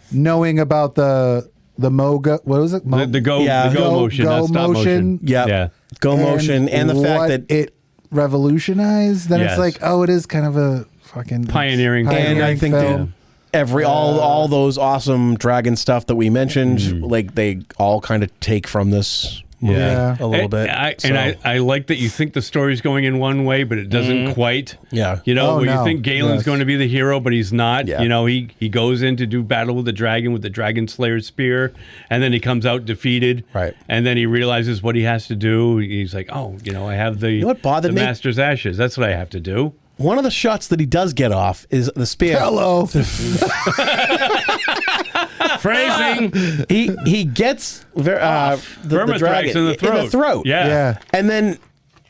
knowing about the moga, what was it? The go motion, not stop motion. Yeah. Yeah. Go motion and the fact what that it revolutionized. Then Yes. it's like, oh, it is kind of a fucking Pioneering. and I think film. that all those awesome dragon stuff that we mentioned, like they all kind of take from this movie Yeah. a little bit. I like that you think the story's going in one way, but it doesn't quite. Yeah. You know, Oh, where no. you think Galen's Yes. going to be the hero, but he's not. Yeah. You know, he goes in to do battle with the dragon with the Dragonslayer spear, and then he comes out defeated. Right. And then he realizes what he has to do. He's like, oh, you know, I have the, what bothered the me? Master's ashes. That's what I have to do. One of the shots that he does get off is the spear. Hello. Phrasing. He gets the Vermithrax dragon in the throat. Yeah. Yeah. And then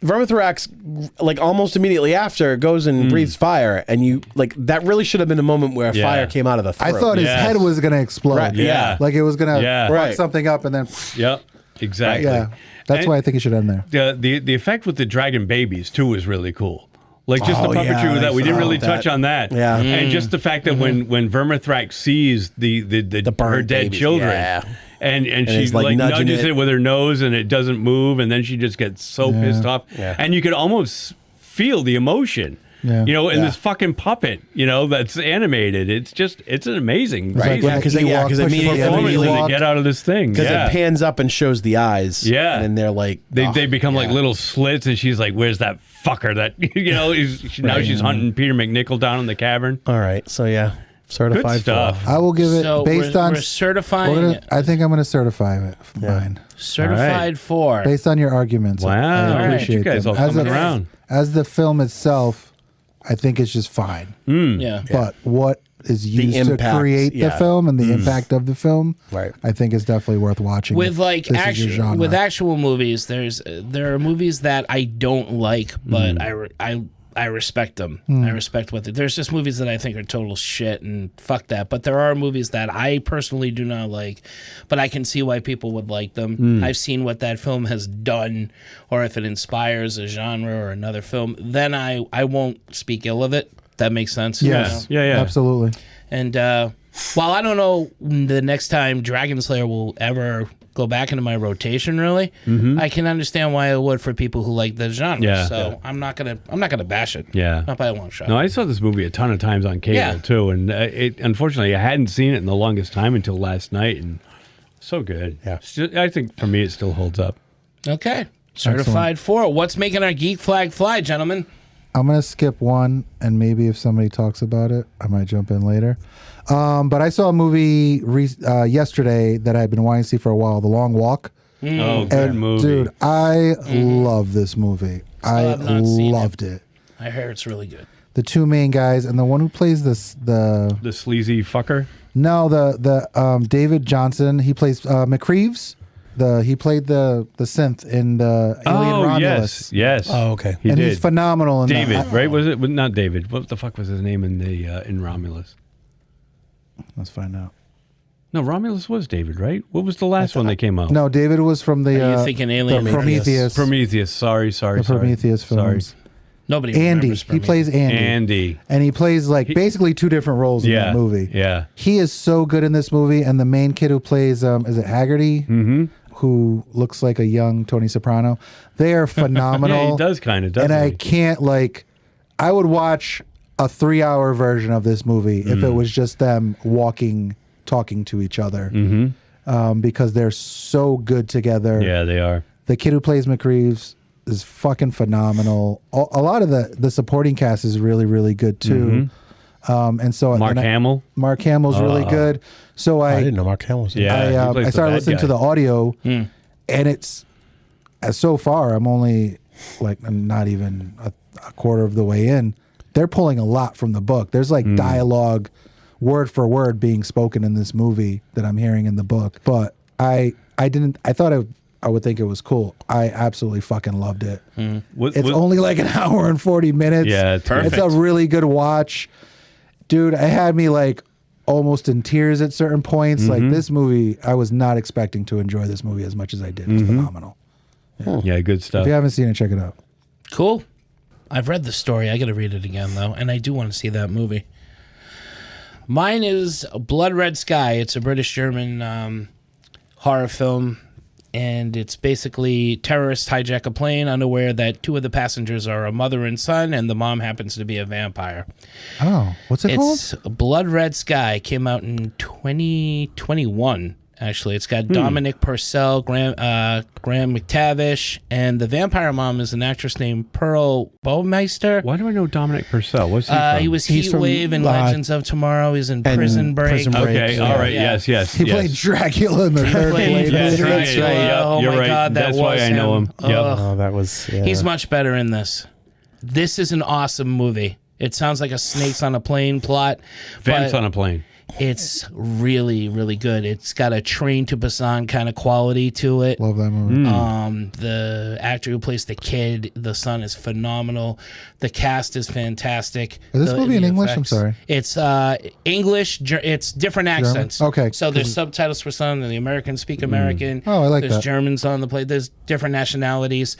Vermithrax, like almost immediately after, goes and breathes fire, and you like that really should have been a moment where Yeah. fire came out of the throat. I thought his head was going to explode. Right, yeah. Like it was going to Yeah. fuck Right. something up and then, Yep. Exactly. yeah. That's And why I think it should end there. the effect with the dragon babies too was really cool. Like just the Oh, puppetry yeah, with that. We didn't really that. touch on that. Yeah. And just the fact that when Vermithrax sees the her burnt dead babies, children, yeah. and she he's, like, like nudging nudges it. it with her nose and it doesn't move, and then she just gets so pissed off. Yeah. And you could almost feel the emotion. Yeah. You know, in Yeah. this fucking puppet, you know, that's animated. It's an amazing Right, piece yeah, of 'cause immediately- performance when Ewok. they get out of this thing. because Yeah. it pans up and shows the eyes. Yeah. and then they're like They become like yeah. little slits, and she's like, "Where's that fucker that you know?" Now she's hunting Peter MacNicol down in the cavern. All right, so yeah, certified Good stuff. for- I will give it So based we're, on. we're certifying we're it. I think I'm going to certify it. Mine. Certified for. Based on your arguments. Wow. I All right. appreciate You guys them. all coming around. As the film itself, I think it's just fine. Yeah. But what is used to impact, create the yeah. film and the impact of the film, Right. I think is definitely worth watching. With if like this is your actual genre. with actual movies, there are movies that I don't like, but I respect them. I respect what there's just movies that I think are total shit and fuck that. But there are movies that I personally do not like, but I can see why people would like them. I've seen what that film has done, or if it inspires a genre or another film, then I won't speak ill of it. That makes sense. Yes. You know? Yeah. Absolutely. And while I don't know the next time Dragonslayer will ever go back into my rotation, really, I can understand why it would for people who like the genre. Yeah. So I'm not gonna bash it. Yeah. Not by a long shot. No, I saw this movie a ton of times on cable Yeah. too, and unfortunately I hadn't seen it in the longest time until last night, and so good. Yeah. I think for me it still holds up. Okay. Certified for what's making our geek flag fly, gentlemen? I'm going to skip one, and maybe if somebody talks about it, I might jump in later. But I saw a movie yesterday that I'd been wanting to see for a while, The Long Walk. Oh, good And, movie. dude, I love this movie. I have not seen it. loved it. I hear it's really good. The two main guys, and the one who plays the sleazy fucker. No, the David Johnson. He plays McCreeves. He played the synth in the Alien Romulus. yes. Oh, okay. And he's phenomenal in that. David, right? Was it not David? What the fuck was his name in the in Romulus? Let's find out. No, Romulus was David, right? What was the last one that came out? No, David was from the. Are you thinking Alien the Prometheus? Prometheus. Sorry. The Prometheus films. Sorry. Nobody. Andy. remembers He plays Andy. Andy. And he plays basically two different roles in Yeah. that movie. Yeah. He is so good in this movie, and the main kid who plays is it Haggerty? Mm-hmm. Who looks like a young Tony Soprano. They are phenomenal. Yeah, he does kind of, doesn't And I he? can't I would watch a 3-hour version of this movie if it was just them talking to each other. Mm-hmm. Because they're so good together. Yeah, they are. The kid who plays McCreeves is fucking phenomenal. A lot of the supporting cast is really, really good too. And so Mark Hamill. Mark Hamill's really good. So I didn't know Mark Hamill was in Yeah. he I plays the started bad listening guy. to the audio, and it's so far I'm only not even a quarter of the way in. They're pulling a lot from the book. There's dialogue, word for word, being spoken in this movie that I'm hearing in the book. But I thought I would think it was cool. I absolutely fucking loved it. It's only an hour and 40 minutes. Yeah, it's Perfect. It's a really good watch. Dude, it had me almost in tears at certain points. This movie, I was not expecting to enjoy this movie as much as I did. It's phenomenal. Yeah, good stuff. If you haven't seen it, check it out. Cool. I've read the story. I got to read it again, though, and I do want to see that movie. Mine is Blood Red Sky. It's a British-German horror film, and it's basically terrorists hijack a plane unaware that two of the passengers are a mother and son, and the mom happens to be a vampire. Oh, what's it called? It's Blood Red Sky. Came out in 2021. Actually, it's got Dominic Purcell, Graham McTavish, and the vampire mom is an actress named Pearl Baumeister. Why do I know Dominic Purcell? What's he from? He was Heatwave in Legends of Tomorrow. He's in Prison Break. Okay, all right, yes. He played Dracula in the third Blade. That's movie. right. Oh You're my right. God, That's why I know him. Yep. Oh, that was. Yeah. He's much better in this. This is an awesome movie. It sounds like a snakes on a plane plot. Vamps on a plane. It's really, really good. It's got a Train to Busan kind of quality to it. Love that movie. The actor who plays the kid, the son, is phenomenal. The cast is fantastic. Is this movie in English? effects. I'm sorry. It's English. It's different accents. Okay. So there's subtitles for some, and the Americans speak American. Oh, I like There's that. Germans on the play. There's different nationalities.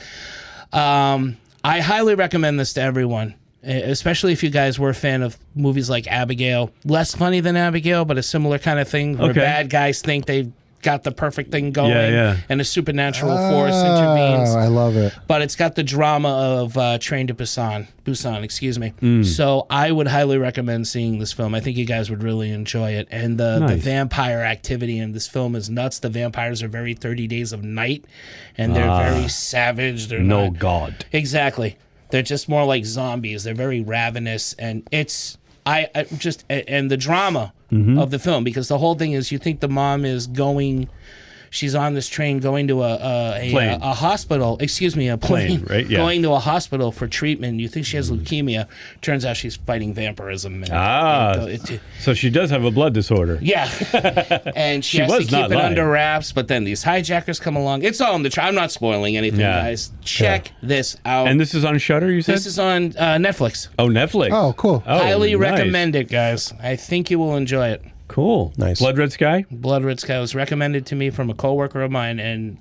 I highly recommend this to everyone, especially if you guys were a fan of movies like Abigail. Less funny than Abigail, but a similar kind of thing where bad guys think they've got the perfect thing going and a supernatural force intervenes. I love it. But it's got the drama of Train to Busan, excuse me. So I would highly recommend seeing this film. I think you guys would really enjoy it. And the vampire activity in this film is nuts. The vampires are very 30 Days of Night, and they're very savage. They're No not, God. Exactly. They're just more like zombies. They're very ravenous, and it's and the drama of the film, because the whole thing is you think the mom is going. She's on this train going to a hospital. Excuse me, a plane. Right? Yeah. Going to a hospital for treatment. You think she has leukemia. Turns out she's fighting vampirism. And, so she does have a blood disorder. Yeah. And she has to keep it under wraps, but then these hijackers come along. It's all in the I'm not spoiling anything, guys. Check this out. And this is on Shudder, you said? This is on Netflix. Oh, Netflix. Oh, cool. Highly recommend it, guys. I think you will enjoy it. Cool. Nice. Blood Red Sky? Blood Red Sky was recommended to me from a coworker of mine, and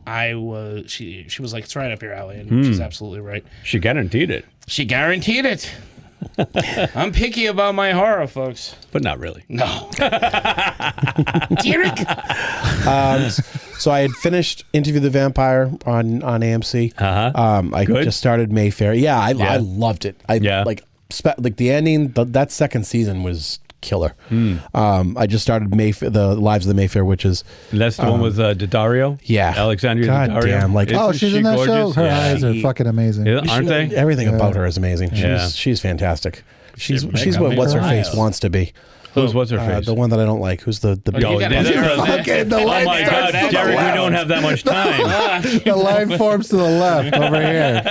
she was like, it's right up your alley, and she's absolutely right. She guaranteed it. She guaranteed it. I'm picky about my horror, folks. But not really. No. So I had finished Interview the Vampire on AMC. I just started Mayfair. Yeah, I loved it. Like the ending. That second season was killer. I just started the Lives of the Mayfair Witches. And that's the one with Daddario? Yeah. Alexandria God Daddario? damn. She's in that show. Her eyes are fucking amazing. Aren't they? Everything about her is amazing. She's fantastic. She's what What's Her Face wants to be. What's her face? The one that I don't like. Who's the Oh my God, Derek, we don't have that much time. The line forms to the left over here.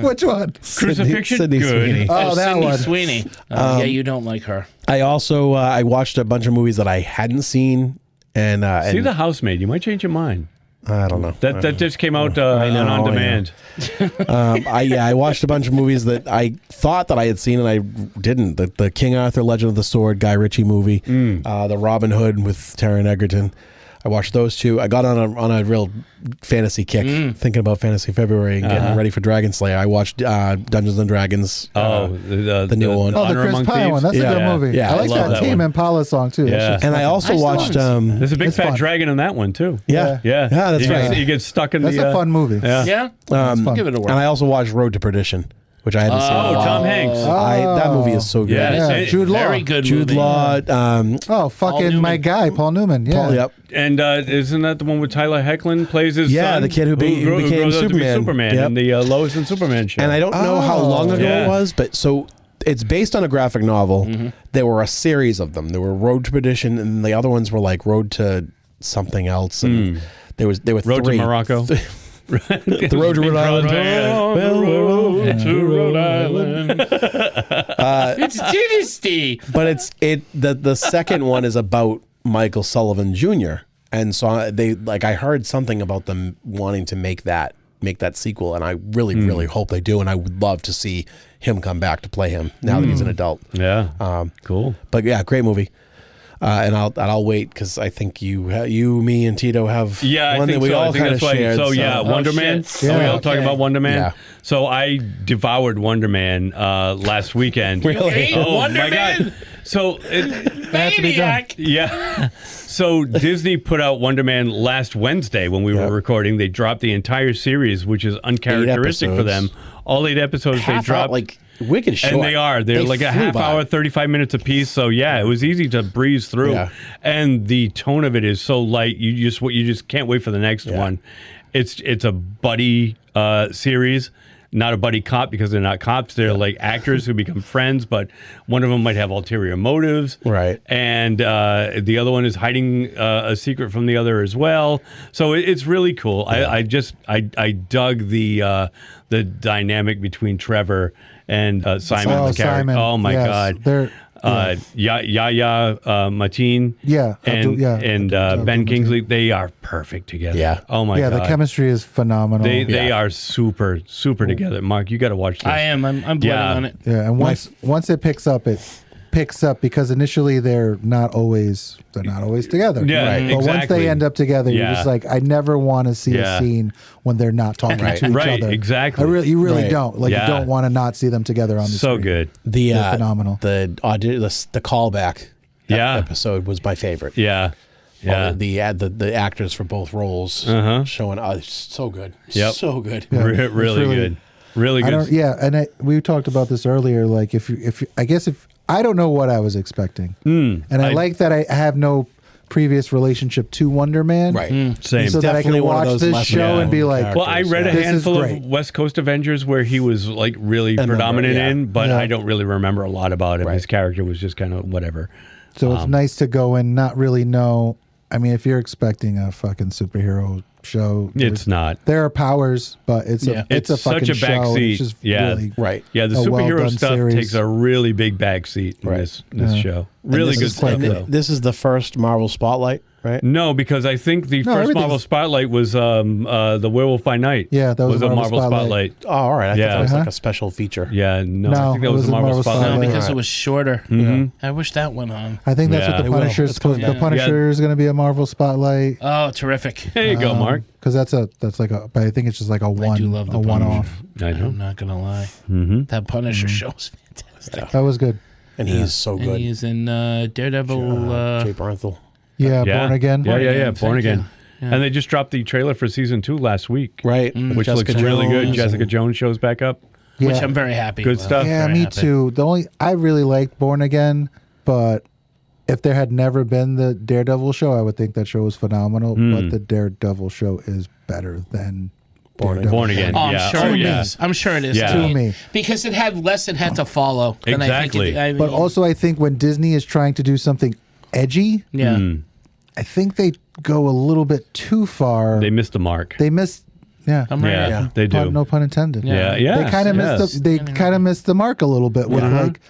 Which one? Crucifixion? Sydney Good. Sweeney. Oh, that Sydney one. Sweeney. Yeah, you don't like her. I also I watched a bunch of movies that I hadn't seen, and See The Housemaid. You might change your mind. I don't know. That just came out on demand. I watched a bunch of movies that I thought that I had seen and I didn't. The King Arthur Legend of the Sword, Guy Ritchie movie, the Robin Hood with Taron Egerton. I watched those two. I got on a real fantasy kick, thinking about Fantasy February and getting ready for Dragonslayer. I watched Dungeons and Dragons. The new one. Oh, the Chris Pine one. That's a good movie. Yeah, I like that Tame Impala song too. Yeah. And I also watched. There's a big fat dragon in that one too. Yeah, that's right. You get stuck in That's a fun movie. Yeah? Give it a whirl. And I also watched Road to Perdition, which I hadn't seen. Oh, Tom Hanks. That movie is so good. Yeah. Jude Law. Very good Jude movie. Law. Fucking my guy, Paul Newman. Yeah. Paul, yep. And isn't that the one with Tyler Hoechlin plays his son? Yeah, the kid who became grows up to be Superman. Superman Yep. in the Lois and Superman show. And I don't know how long ago it was, but so it's based on a graphic novel. There were a series of them. There were Road to Perdition, and the other ones were like Road to something else. And there were Road three. to Morocco. The Road to Rhode Island. The road to Rhode Island. It's Dynasty. But the second one is about Michael Sullivan Jr. And so I heard something about them wanting to make that sequel, and I really, really hope they do. And I would love to see him come back to play him now that he's an adult. Yeah, cool. But yeah, great movie. And I'll wait because I think you, me, and Tito have one that we all kind of shared. So yeah, Wonder Man. Yeah. Are we all talking about Wonder Man? Yeah. So I devoured Wonder Man last weekend. Really? Oh Wonder my Man? God! So Maniac. yeah. So Disney put out Wonder Man last Wednesday when we were recording. They dropped the entire series, which is uncharacteristic for them. All 8 episodes they dropped. wicked short. And they are. They're like a half hour, 35 minutes apiece. So yeah, it was easy to breeze through. Yeah. And the tone of it is so light. You just can't wait for the next one. It's a buddy series. Not a buddy cop because they're not cops. They're like actors who become friends, but one of them might have ulterior motives. Right. And the other one is hiding a secret from the other as well. So it's really cool. Yeah. I dug the dynamic between Trevor and Simon. The character. Simon. Oh my God. They're Yahya Mateen and Ben Kingsley, they are perfect together. Yeah. Oh my God. Yeah, the chemistry is phenomenal. They are super together. Mark, you got to watch this. I am. I'm blooding on it. Yeah, and once it picks up because initially they're not always together. Yeah, right. But exactly. once they end up together, you're just like, I never want to see a scene when they're not talking to each other. Right, exactly. You really don't. Like you don't want to not see them together on the screen. So good. They're phenomenal. The callback episode was my favorite. Yeah. Yeah. The actors for both roles showing so good. Yep. So good. Yeah, really good. Really good. We talked about this earlier. Like if I don't know what I was expecting, and I like that I have no previous relationship to Wonder Man, right? Same. So that I can watch this show and be like, well, I read a handful of West Coast Avengers where he was like really predominant in, but I don't really remember a lot about him. Right. His character was just kind of whatever. So it's nice to go and not really know. I mean, if you're expecting a fucking superhero show, it's not. There are powers, but it's a fucking such a back show. seat. It's just really, right. Yeah, the superhero stuff takes a really big back seat in this show. Really good stuff, though. This is the first Marvel Spotlight, right? No, because I think the first Marvel Spotlight was the Werewolf by Night. Yeah, that was a Marvel Spotlight. Oh, all right. I thought that was like a special feature. Yeah, no, I think that was a Marvel Spotlight. No, because it was shorter. Mm-hmm. I wish that went on. I think that's what the Punisher is. The Punisher is going to be a Marvel Spotlight. Oh, terrific! There you go, Mark. Because that's like but I think it's just like a one. I do love the one-off. I know. I'm not gonna lie. Mm-hmm. That Punisher show is fantastic. That was good. And he's so good. And he's in Daredevil. Jay Baruchel. Yeah, Born Again. Yeah, Born Again. Yeah. And they just dropped the trailer for season 2 last week. Right. Which looks really good. Jessica Jones shows back up. Yeah. Which I'm very happy Good stuff. Yeah, me too. I really liked Born Again, but if there had never been the Daredevil show, I would think that show was phenomenal. But the Daredevil show is better than Born Again. Oh, I'm sure it is. I'm sure it is. Yeah. To me. Because it had less it had to follow. Than Exactly. I think But also, I think when Disney is trying to do something edgy, I think they go a little bit too far. They missed the mark. They missed. Yeah, They do. No pun intended. Yeah. They kind of missed. They kind of missed the mark a little bit with like.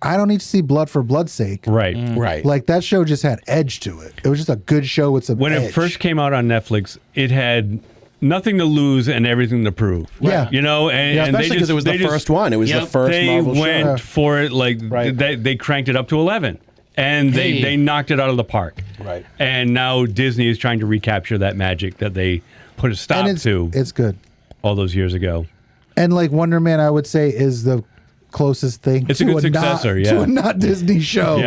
I don't need to see blood for blood's sake. Right. Right. Like that show just had edge to it. It was just a good show with some When edge. it first came out on Netflix, it had nothing to lose and everything to prove. Yeah. You know, and especially because it was the first one. It was the first Marvel show. They went for it like they cranked it up to 11. And they knocked it out of the park. Right. And now Disney is trying to recapture that magic that they put a stop to It's good. all those years ago. And like Wonder Man, I would say is the closest thing It's a good successor, to a not Disney show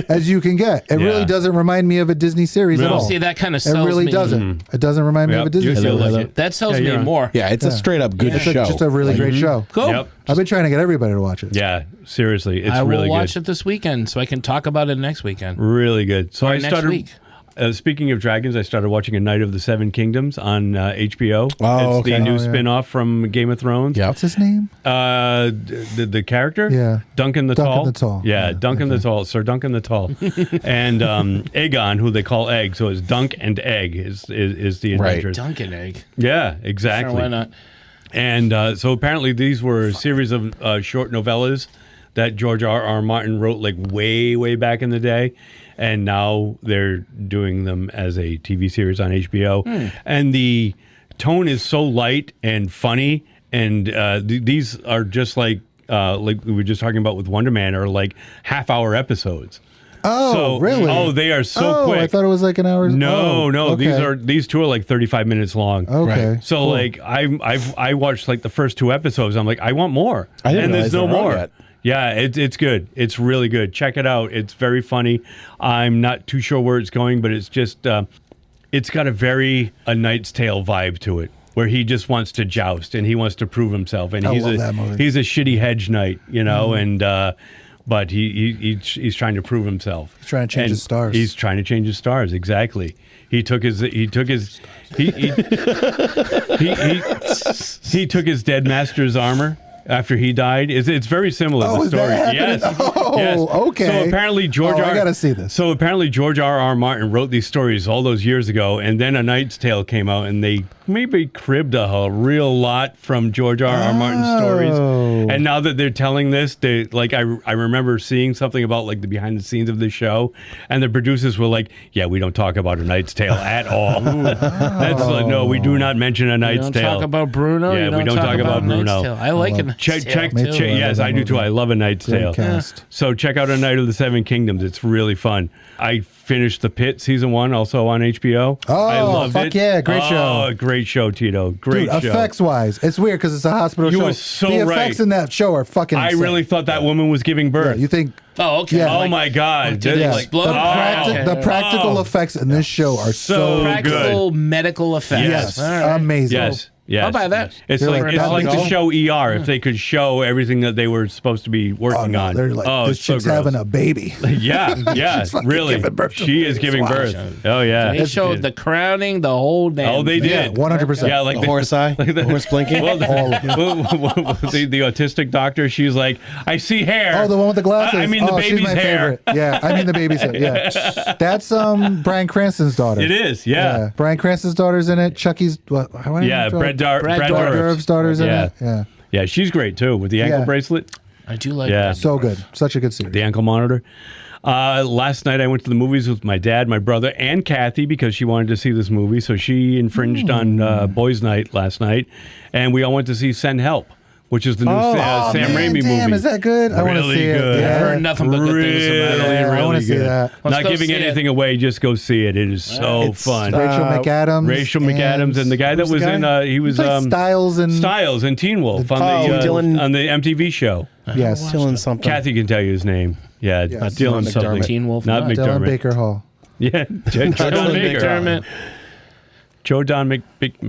as you can get. It really doesn't remind me of a Disney series at all. See, that kind of It sells really me. doesn't. It doesn't remind me of a Disney series. That sells me more. Yeah, it's a straight up good It's show. just a really great show. Cool. Yep. I've been trying to get everybody to watch it. Yeah, seriously, it's I will really watch good. it this weekend so I can talk about it next weekend. Really good. So Or I next started. week. Speaking of dragons, I started watching A Night of the Seven Kingdoms on HBO. Oh, it's the okay. new spin-off from Game of Thrones. Yeah. What's his name? The character? Yeah. Duncan the Duncan Tall. the Tall. Yeah, Duncan the Tall. Sir Duncan the Tall. And Aegon, who they call Egg. So it's Dunk and Egg is the adventures. Dunkin' Egg. Yeah, exactly. Sure, why not? And so apparently these were a series of short novellas that George R.R. Martin wrote like way back in the day. And now they're doing them as a TV series on HBO. And the tone is so light and funny. And these are just like we were just talking about with Wonder Man, are like half-hour episodes. Oh, really? Oh, they are so quick. I thought it was like an hour. No, okay. These two are like 35 minutes long. Okay. Right. So cool. like I watched like the first 2 episodes. I'm like, I want more. And there's no more. Yet. Yeah, it's good. It's really good. Check it out. It's very funny. I'm not too sure where it's going, but it's just it's got a Knight's Tale vibe to it, where he just wants to joust and he wants to prove himself, and I he's love that movie. he's a shitty hedge knight, and but he's trying to prove himself. He's trying to change his stars. He's trying to change his stars. Exactly. He took his he took his dead master's armor after he died. It's very similar to the is that story. happening? Yes. Oh, yes. okay. So apparently I gotta see this. So apparently George R.R. Martin wrote these stories all those years ago, and then A Knight's Tale came out, and they maybe cribbed a real lot from George R.R. Martin's stories. And now that they're telling this, they I remember seeing something about like the behind the scenes of the show, and the producers were like, "Yeah, we don't talk about A Knight's Tale at all. That's like, no, we do not mention A Knight's Tale. Talk about Bruno. Yeah, we don't talk about Knight's Bruno. Tale. I like it. Yes, I do too. I love A Knight's Tale. cast. So check out A Knight of the Seven Kingdoms. It's really fun. I finished The Pit season 1, also on HBO. Oh, I loved fuck it. yeah, great show. Oh, great show, Tito. Great Dude, show. effects wise, it's weird because it's a hospital You show. were so the right. effects in that show are fucking I insane. really thought that woman was giving Yeah, birth. you think Oh, okay. Yeah. Oh my God! did it yeah, explode? the practical effects in this show are so Practical medical effects. yes, All right. amazing. Yes. Yes. I'll buy that. It's They're like like, it's "That like was the all?" show ER. If they could show everything that they were supposed to be Oh working no, on. they're like, this it's so chick's gross. having a baby. Yeah, yeah, She's fucking really. giving birth to She a is baby. giving Wow. birth. Oh yeah. They showed the crowning, the whole damn Oh, they thing. did. Yeah, 100%. Yeah, like The horse eye, the horse blinking. Well, the autistic doctor, she's like, I see hair. Oh, the one with the glasses. I mean the she's baby's my hair. favorite. Yeah, I mean the baby's hair. Yeah, that's Bryan Cranston's daughter. It is, yeah. Bryan Cranston's daughter's in it. Chucky's what? Yeah, Brad Dourif's daughter's in Yeah. it. Yeah, Yeah, she's great too with the ankle Yeah. bracelet. I do like Yeah. that. so good. Such a good series. The ankle monitor. Last night I went to the movies with my dad, my brother, and Kathy because she wanted to see this movie. So she infringed on Boys' Night last night, and we all went to see Send Help, which is the new Sam Raimi damn, movie. is that good? I want to Really see it. good. Yeah. I've heard nothing but good things about it. Yeah, I wanna see that. Let's Not go giving see anything away, just go see it. It is so fun. Rachel McAdams. Rachel McAdams and the guy that was in he was like Styles and Styles and Teen Wolf on the MTV show. yes, Dylan something. Kathy can tell you his name. Yeah, Yes. not Dylan Not something. McDermott. Teen Wolf, Not not. Dylan McDermott. Baker Hall. Yeah, Joe Baker. McDermott. Joe Don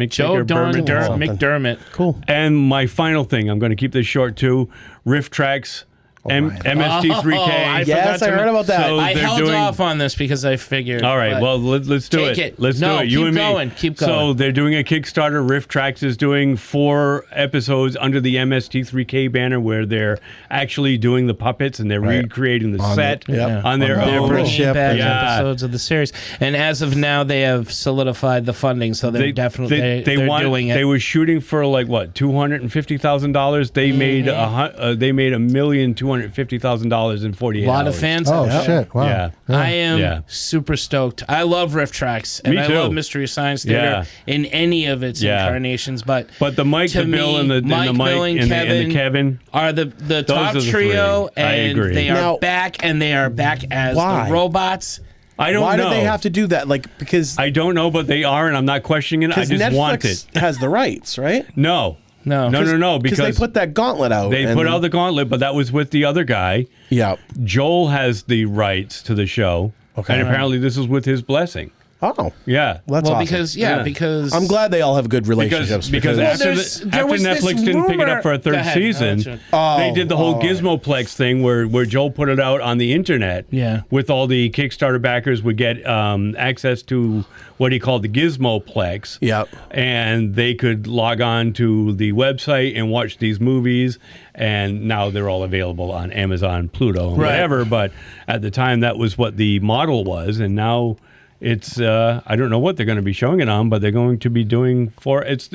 Joe Don Berman. McDermott. Cool. And my final thing, I'm going to keep this short too. Riff Tracks, MST3K. Yes, I heard about that. So I they're held doing- off on this because I figured. All right, but well, let's do take it. it. Let's No, do it. You keep and me. going, keep So going. they're doing a Kickstarter. Riff Tracks is doing 4 episodes under the MST3K banner where they're actually doing the puppets and they're recreating the set on their They're own. bringing back Yeah. episodes of the series, and as of now, they have solidified the funding, so they're definitely they're doing it. They were shooting for like what, $250,000. They made $1,250,000 in 48 a lot hours. of fans. Oh out there. shit! Wow. Yeah. I am Yeah. super stoked. I love Riff Tracks, and Me I too. love Mystery Science Theater Yeah. in any of its Yeah. incarnations. But the Mike, to the Bill, me, and the Mike, Mike, Bill, and and Kevin, the Kevin are the top are the trio, three. I and agree. they are Now- back, and they are back as Why? the robots. I don't Why know. do they have to do that? Like because I don't know, but they are, and I'm not questioning it. I just Netflix want it. has the rights, right? No. No. Because they put that gauntlet out. They put out the gauntlet, but that was with the other guy. Yeah. Joel has the rights to the show. Okay. And apparently this is with his blessing. Oh. Yeah. Well, that's Well, awesome. because I'm glad they all have good relationships. Because Well, after, there after was this Netflix didn't pick it rumor- up for a Go third ahead. season, Oh, they did the whole Gizmoplex thing where Joel put it out on the internet. Yeah. With all the Kickstarter backers would get access to what he called the Gizmoplex. Yep. And they could log on to the website and watch these movies. And now they're all available on Amazon, Pluto, and Right. whatever. But at the time, that was what the model was. And now it's I don't know what they're going to be showing it on, but they're going to be doing it's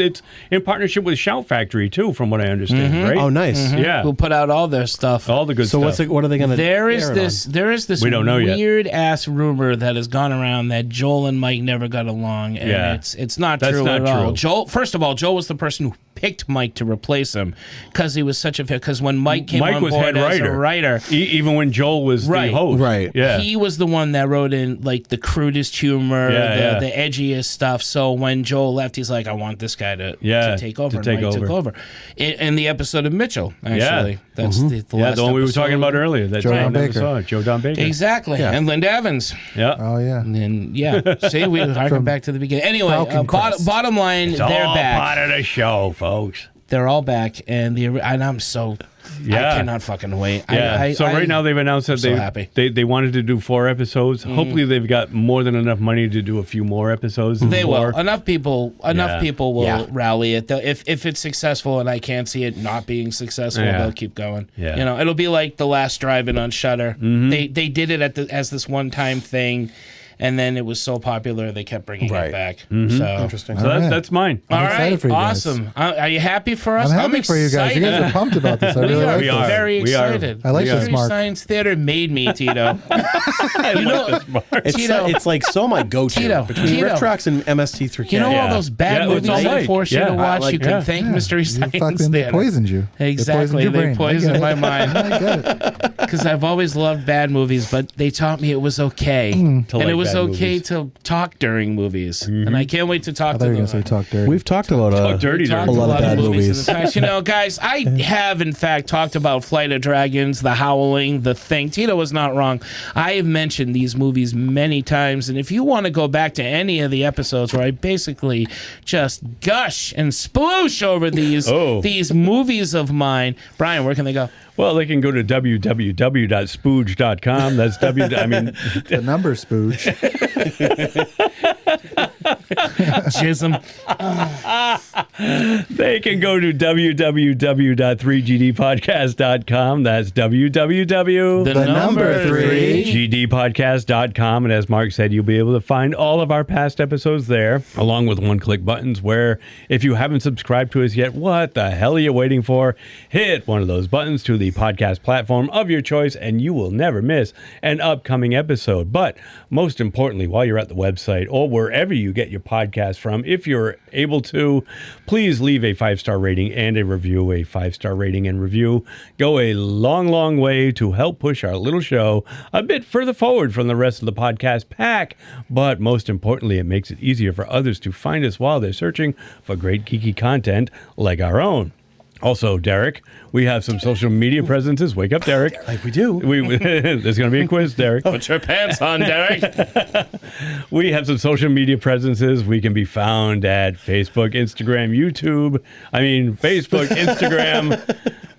in partnership with Shout Factory too, from what I understand, right? Oh, nice. Yeah, who put out all their stuff. all the good So stuff. what are they going to? There is this We don't know yet. weird ass rumor that has gone around that Joel and Mike never got along, and Yeah. it's not That's true not at all. true. Joel, first of all, Joel was the person who picked Mike to replace him because he was such a fit. Because when Mike came on was board head as a writer, even when Joel was the host, yeah, he was the one that wrote in like the crudest humor, the edgiest stuff. So when Joel left, he's like, I want this guy to take over. And Mike took over. In the episode of Mitchell, actually, that's the last the one we were episode. talking about earlier. That Joe Don Baker, exactly, and Linda Evans. Yeah. Oh yeah. And then see, we harken back to the beginning. Anyway, bottom line, it's they're all back. part of the show, folks. They're all back, and I'm so. I cannot fucking wait. Yeah. So right now they've announced that they wanted to do 4 episodes. Hopefully they've got more than enough money to do a few more episodes. They will. Enough people will rally it. If it's successful, and I can't see it not being successful, they'll keep going. Yeah. You know, it'll be like The Last Drive-In on Shudder. They did it as this one-time thing. And then it was so popular, they kept bringing it back. So interesting. So that's mine. All I'm excited right, for you guys. awesome. Are you happy for us? I'm happy for you guys. You guys are pumped about this. I really like we this. are very excited. I like this, Mark. Science Theater made me, Tito. It's like so my go-to between Retrox and MST3K. You know all those bad movies they force you to watch? You can thank Mystery Science Theater. They poisoned you. Exactly. They poisoned my mind. I get it. Because I've always loved bad movies, but they taught me it was okay. And it was okay to talk during movies. And I can't wait to talk I to thought you were them. going to say talk dirty. We've talked a lot of bad movies. In the past. You know, guys, I have in fact talked about Flight of Dragons, The Howling, The Thing. Tito was not wrong. I have mentioned these movies many times, and if you want to go back to any of the episodes where I basically just gush and sploosh over these movies of mine, Brian, where can they go? Well, they can go to www.spooge.com. That's the number spooge. Jism. They can go to www.3gdpodcast.com. That's www.3gdpodcast.com. And as Mark said, you'll be able to find all of our past episodes there, along with one-click buttons where if you haven't subscribed to us yet, what the hell are you waiting for? Hit one of those buttons to the podcast platform of your choice, and you will never miss an upcoming episode. But most importantly, while you're at the website or wherever you get your podcast from, if you're able to, please leave a 5-star rating and a review. A 5-star rating and review go a long, long way to help push our little show a bit further forward from the rest of the podcast pack. But most importantly, it makes it easier for others to find us while they're searching for great geeky content like our own. Also, Derek, we have some social media presences. Wake up, Derek. Like we do. There's going to be a quiz, Derek. Put your pants on, Derek. We have some social media presences. We can be found at Facebook, Instagram, Facebook, Instagram,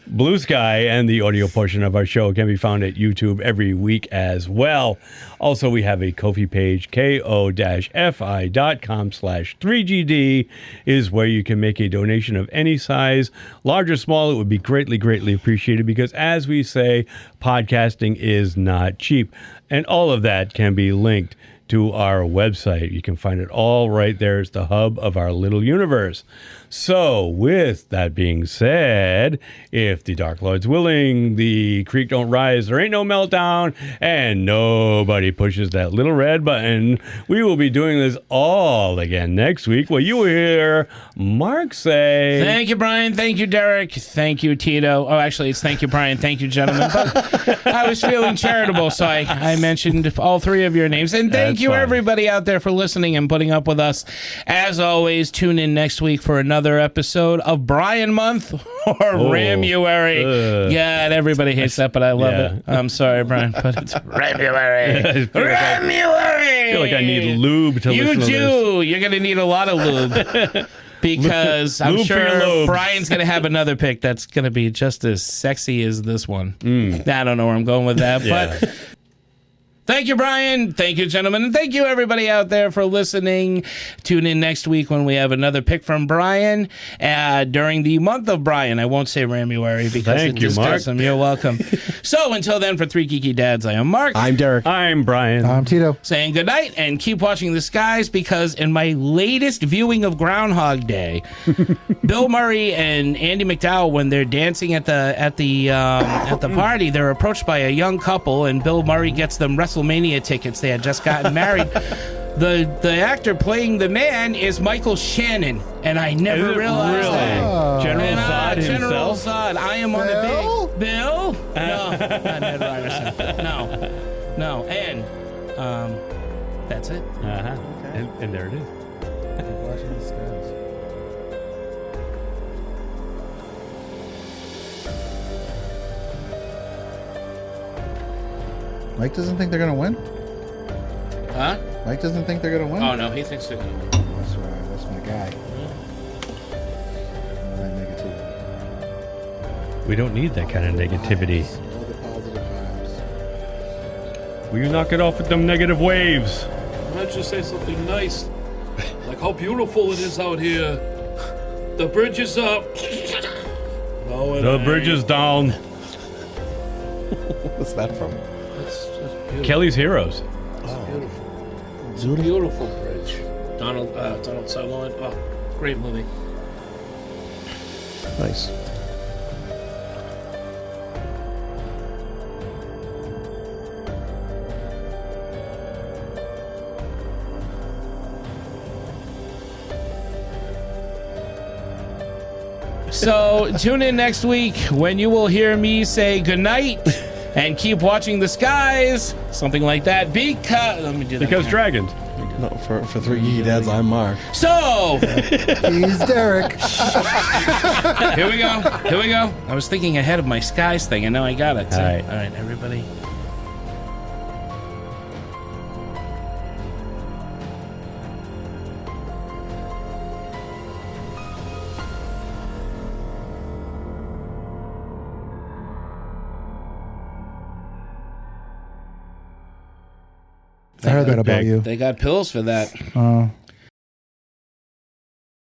Blue Sky, and the audio portion of our show can be found at YouTube every week as well. Also, we have a Ko-fi page, ko-fi.com/3GD is where you can make a donation of any size, large or small. It would be greatly, greatly appreciated because, as we say, podcasting is not cheap. And all of that can be linked to our website. You can find it all right there. It's the hub of our little universe. So, with that being said, if the Dark Lord's willing, the creek don't rise, there ain't no meltdown, and nobody pushes that little red button, we will be doing this all again next week. Well, you will hear Mark say... Thank you, Brian. Thank you, Derek. Thank you, Tito. Oh, actually, it's thank you, Brian. Thank you, gentlemen. But I was feeling charitable, so I mentioned all 3 of your names. And thank you, everybody out there, for listening and putting up with us. As always, tune in next week for another episode of Brian Month or Ramuary. God, everybody hates that, but I love it. I'm sorry, Brian, but it's Ramuary. Ramuary! I feel like I need lube to listen to this. You do. You're going to need a lot of lube. Because I'm sure Brian's going to have another pick that's going to be just as sexy as this one. I don't know where I'm going with that, but... Thank you, Brian. Thank you, gentlemen. And thank you, everybody out there, for listening. Tune in next week when we have another pick from Brian during the month of Brian. I won't say Ramuary because Thank you, Mark. You're welcome. So until then, for 3 Geeky Dads, I am Mark. I'm Derek. I'm Brian. I'm Tito. Saying goodnight and keep watching the skies because in my latest viewing of Groundhog Day, Bill Murray and Andy McDowell, when they're dancing at the party, they're approached by a young couple, and Bill Murray gets them WrestleMania tickets. They had just gotten married. The actor playing the man is Michael Shannon, and I never realized that. God, I am on the big Bill. No, not Ned Ryerson. No, and that's it. Okay. And there it is. Watching the skies. Mike doesn't think they're gonna win. Huh? Mike doesn't think they're gonna win. Oh no, he thinks they're gonna win. That's right. That's my guy. My negativity. We don't need that kind of negativity. All the positive vibes. Will you knock it off with them negative waves? Why don't you say something nice? Like how beautiful it is out here. The bridge is up. No, it The ain't. bridge is down. What's that from? It's beautiful. Kelly's Heroes. It's beautiful. It's a beautiful bridge. Donald Sutherland. Oh, great movie. Nice. So tune in next week when you will hear me say goodnight and keep watching the skies, something like that. Because let me do that. Because again. dragons. No, for 3 Geeky Dads, I'm Mark. So He's Derek. here we go. I was thinking ahead of my skies thing, and now I got it. So, All right. everybody. I heard that about you. They got pills for that. Oh.